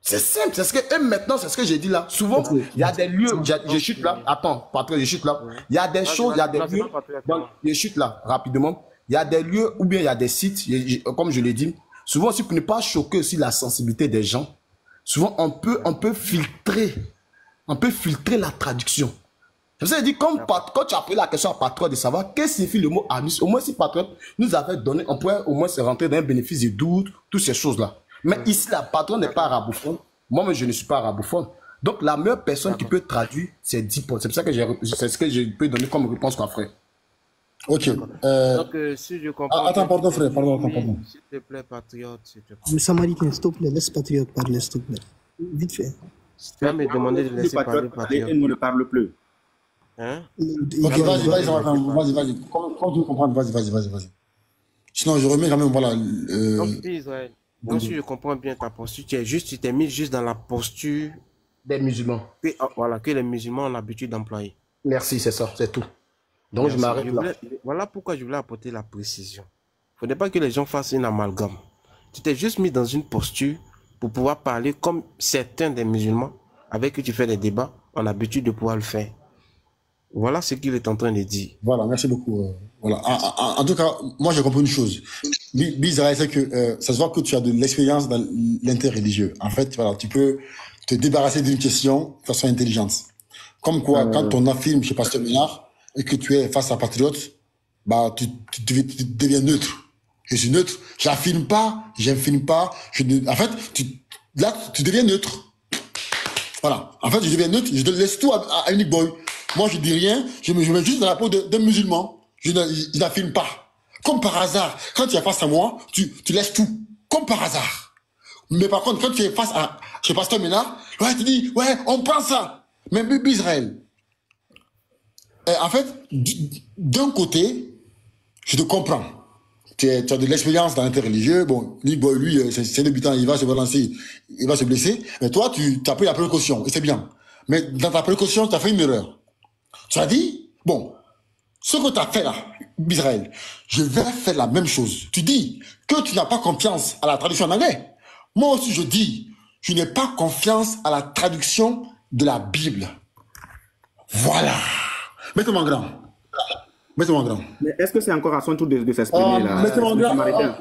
C'est simple, c'est ce que maintenant, c'est ce que j'ai dit là. Souvent, il y a des lieux, je chute là. Attends, Patrick, je chute là. Il y a des choses, il y a des lieux. Donc, je chute là, rapidement. Il y a des lieux ou bien il y a des sites, comme je l'ai dit. Souvent aussi, pour ne pas choquer aussi la sensibilité des gens, souvent on peut filtrer la traduction. Je vous ai dit, quand tu as posé la question à Patrick de savoir qu'est-ce que signifie le mot amis, au moins si Patrick nous avait donné, on pourrait au moins se rentrer dans un bénéfice de doute, toutes ces choses-là. Mais ici, la patronne n'est pas arabophone. Moi-même, je ne suis pas arabophone. Donc, la meilleure personne qui peut traduire, c'est Dipol. C'est pour ça que c'est ce que je peux donner comme réponse, quoi, frère.
Ok.
Donc, si je comprends...
Attends, pardon, frère. Pardon.
S'il te plaît, Patriote, s'il te plaît.
Le Samaritain, s'il te plaît, laisse Patriote parler, s'il te plaît. Vite fait.
Tu vas me demander de laisser parler Patriote.
Il ne parle plus.
Hein?
Ok, vas-y. Quand tu comprends, vas-y. Sinon, je remets quand même, voilà...
Donc, Israël. Donc, si je comprends bien ta posture, tu t'es mis juste dans la posture
des musulmans.
Que les musulmans ont l'habitude d'employer.
Merci, c'est ça, c'est tout. Donc, merci. Je m'arrête là.
Voilà pourquoi je voulais apporter la précision. Il ne faudrait pas que les gens fassent une amalgame. Tu t'es juste mis dans une posture pour pouvoir parler comme certains des musulmans avec qui tu fais des débats ont l'habitude de pouvoir le faire. Voilà ce qu'il est en train de dire.
Voilà, merci beaucoup. Voilà. En tout cas, moi j'ai compris une chose. Bizarre, c'est que ça se voit que tu as de l'expérience dans l'interreligieux. En fait, voilà, tu peux te débarrasser d'une question de façon intelligente. Comme quoi, quand on affirme chez Pasteur Ménard et que tu es face à Patriote, bah tu deviens neutre. Je suis neutre. J'affirme pas, j'infirme pas. En fait, là, tu deviens neutre. Voilà. En fait, je deviens neutre. Je te laisse tout à Unique Boy. Moi, je dis rien, je me mets juste dans la peau d'un musulman. Je n'affirme pas. Comme par hasard, quand tu es face à moi, tu laisses tout. Comme par hasard. Mais par contre, quand tu es face à chez Pasteur Ménard, ouais, tu dis, ouais, on prend ça. Mais Israël. En fait, d'un côté, je te comprends. Tu as de l'expérience dans l'interreligieux. Bon, lui, c'est débutant, il va se balancer, il va se blesser. Mais toi, tu as pris la précaution, et c'est bien. Mais dans ta précaution, tu as fait une erreur. Tu as dit, bon, ce que tu as fait là, Israël, je vais faire la même chose. Tu dis que tu n'as pas confiance à la traduction en anglais. Moi aussi, je dis, je n'ai pas confiance à la traduction de la Bible. Voilà. Mettez-moi en grand. Mettez-moi en grand.
Mais est-ce que c'est encore à son tour de s'exprimer là?
Mettez-moi en grand.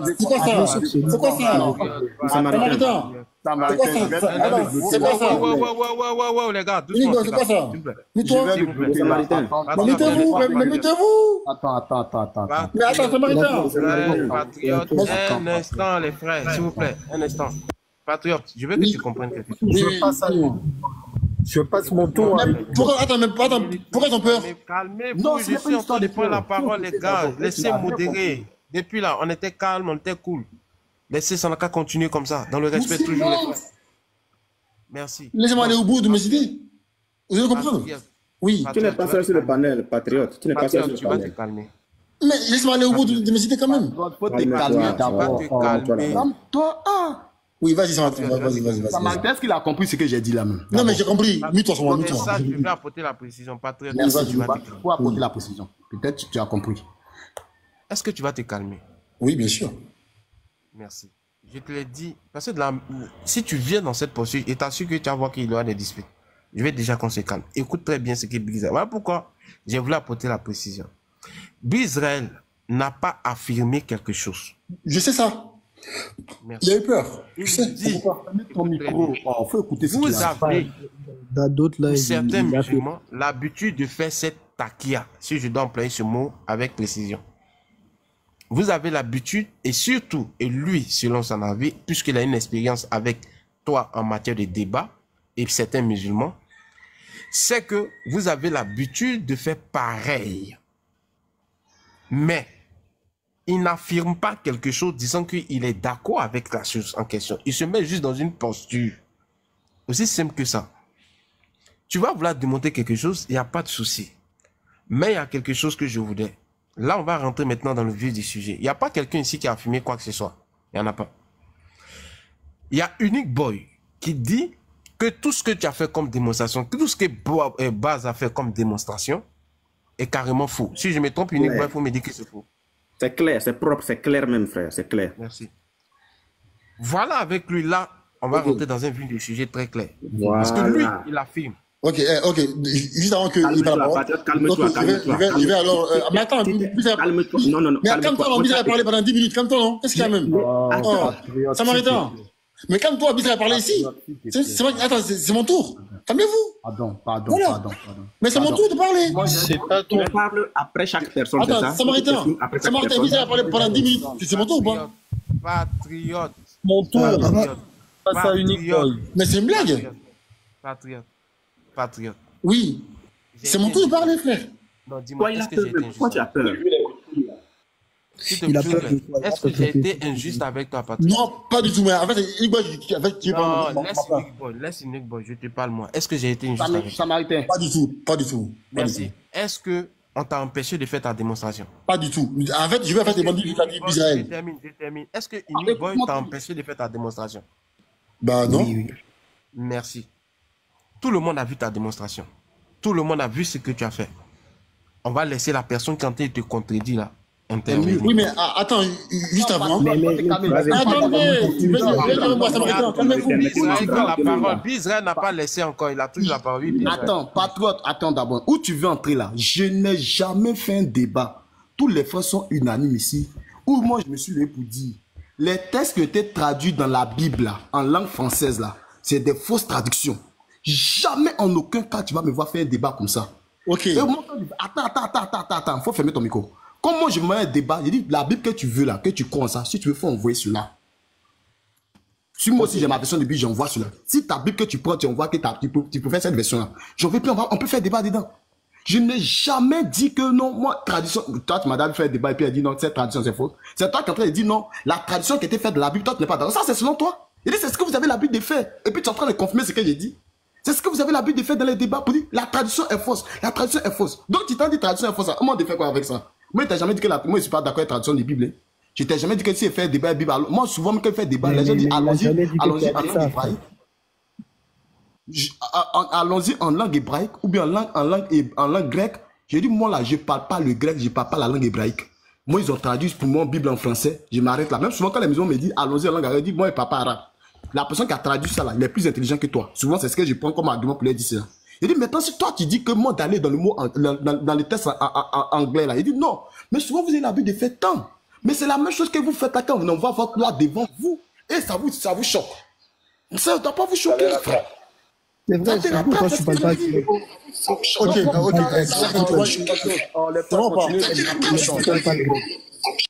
C'est quoi ça? C'est quoi ça?
Le Samaritain.
C'est quoi ça?
Wow, les gars, doucement.
C'est quoi ça? Mettez-toi.
Le Samaritain.
Mettez-vous.
Attends.
Mais attends, Samaritain.
Patriote, un instant, les frères, s'il vous plaît, un instant. Patriote, je veux que tu comprennes quelque chose.
Je passe mon tour.
Pourquoi ils ont peur?
Calmez-vous, je suis en train de prendre la parole, les gars. Laissez modérer. Depuis là, on était calme, on était cool. Laissez Sanaka continuer comme ça, dans le respect toujours, les frères. Merci.
Laissez-moi aller au bout de mes idées. Vous allez comprendre? Oui.
Tu n'es pas seul sur le panel, Patriote. Tu n'es pas seul sur le panel.
Tu vas te calmer.
Mais laisse-moi aller au bout de mes idées quand même.
Faut te calmer d'abord. Toi,
Oui, vas-y, vas-y.
Samaritain, est-ce qu'il a compris ce que j'ai dit là même?
Non, mais j'ai compris. Mets-toi sur moi,
mets-toi. Ça, je vais apporter la précision. Patriote,
faut apporter la précision. Peut-être tu as compris.
Est-ce que tu vas te calmer?
Oui, bien sûr.
Merci. Je te l'ai dit, parce que si tu viens dans cette posture, et t'assures que tu vas voir qu'il y aura des disputes. Je vais déjà qu'on se calme. Écoute très bien ce qu'est Israël. Voilà pourquoi j'ai voulu apporter la précision. Israël n'a pas affirmé quelque chose.
Je sais ça.
Merci.
Il a eu peur.
Il
Tu sais,
dit,
Ton micro, il faut écouter ce qu'il
vous
a.
avez,
D'autres là,
certains
il a fait.
musulmans, l'habitude de faire cette takia, si je dois employer ce mot avec précision. Vous avez l'habitude, et surtout, et lui, selon son avis, puisqu'il a une expérience avec toi en matière de débat, et certains musulmans, c'est que vous avez l'habitude de faire pareil. Mais, il n'affirme pas quelque chose disant qu'il est d'accord avec la chose en question. Il se met juste dans une posture. Aussi simple que ça. Tu vas vouloir démontrer quelque chose, il n'y a pas de souci. Mais il y a quelque chose que je voudrais. Là, on va rentrer maintenant dans le vif du sujet. Il n'y a pas quelqu'un ici qui a affirmé quoi que ce soit. Il n'y en a pas. Il y a Unique Boy qui dit que tout ce que tu as fait comme démonstration, tout ce que Baz a fait comme démonstration est carrément faux. Si je me trompe, Unique Boy, il faut me dire que c'est faux.
C'est clair, c'est propre, c'est clair même, frère, c'est clair.
Merci. Voilà, avec lui, là, on va rentrer dans un vif du sujet très clair.
Voilà.
Parce que lui, il affirme.
Ok, juste avant que il parle.
Calme-toi,
Je vais alors. Mais attends,
calme-toi. Non.
Mais calme-toi, Bizarre a parlé pendant 10 minutes. Calme-toi, non? Qu'est-ce qu'il y a même? Samaritain. Mais calme-toi, Bizarre a parlé ici. Attends, c'est mon tour. Calmez-vous.
Pardon.
Mais c'est mon tour de parler.
Moi, c'est pas ton.
On parle après chaque personne, c'est
Attends,
ça?
Samaritain, Bizarre a parlé pendant 10 minutes. C'est mon tour ou pas?
Patriote.
Mon tour.
Patriote.
Face à Unique Boy.
Mais c'est une blague.
Patriote.
Oui. C'est mon tour de parler, frère.
Non, dis-moi, est-ce que j'ai été injuste?
Pourquoi tu as peur?
Il a peur.
Est-ce que j'ai été injuste avec toi, Patrick?
Non, pas du tout. Mais en fait, tu
non, laisse Unique Boy, je te parle moi. Est-ce que j'ai été injuste avec toi?
Samaritain.
Pas du tout.
Merci. Est-ce que on t'a empêché de faire ta démonstration?
Pas du tout. En fait, je vais faire des bandits du Kadi d'Israël.
Je termine. Est-ce que Unique Boy t'a empêché de faire ta démonstration?
Bah non.
Oui.
Merci. Tout le monde a vu ta démonstration. Tout le monde a vu ce que tu as fait. On va laisser la personne qui est en train de te contredire là intervenir.
Oui, mais attends, juste avant. Attendez,
Israël n'a pas laissé encore, il a toujours la parole.
Attends, patriote, attends d'abord. Où tu veux entrer là? Je n'ai jamais fait un débat. Tous les frères sont unanimes ici. Où moi je me suis levé pour dire, les textes qui ont été traduits dans la Bible là, en langue française là, c'est des fausses traductions. Jamais en aucun cas tu vas me voir faire un débat comme ça.
Ok.
Et moi, attends, faut fermer ton micro. Comme moi je me mets un débat, je dis la Bible que tu veux là, que tu crois en ça, si tu veux, faut envoyer cela. Si moi aussi j'ai ma version de Bible, j'envoie cela. Si ta Bible que tu prends, tu envoies que tu peux faire cette version là. J'en veux plus, on peut faire débat dedans. Je n'ai jamais dit que non, moi, tradition, toi tu m'as d'abord fait un débat et puis elle dit non, cette tradition c'est faux. C'est toi qui es en train de dire non, la tradition qui était faite de la Bible, toi tu n'es pas d'accord. Ça c'est selon toi. Il dit c'est ce que vous avez l'habitude de faire. Et puis tu es en train de confirmer ce que j'ai dit. C'est ce que vous avez l'habitude de faire dans les débats pour dire la tradition est fausse. La tradition est fausse. Donc tu t'en dis tradition est fausse. Comment on fait quoi avec ça? Moi, je t'ai jamais dit que moi je suis pas d'accord avec la tradition de la Bible. Hein. Je t'ai jamais dit que si elle fait débat Bible. Moi, souvent, quand elle fait débat, les gens disent allons-y en langue hébraïque. Allons-y en langue hébraïque ou bien en langue grecque. J'ai dit, moi là, je parle pas le grec, je parle pas la langue hébraïque. Moi, ils ont traduit pour moi Bible en français. Je m'arrête là. Même souvent, quand les musulmans me disent allons-y en langue arabe, je dis, moi, je parle pas arabe. La personne qui a traduit ça là, il est plus intelligent que toi. Souvent, c'est ce que je prends comme argument pour leur dire ça. Il dit, maintenant, si toi, tu dis que moi, d'aller dans le mot, dans les textes en anglais, là, il dit, non. Mais souvent, vous avez l'habitude de faire tant. Mais c'est la même chose que vous faites là quand on envoie votre loi devant vous. Et ça vous choque. Ça ne doit pas vous choquer, frère.
C'est vrai, c'est pourquoi je ne parle pas.
Ok.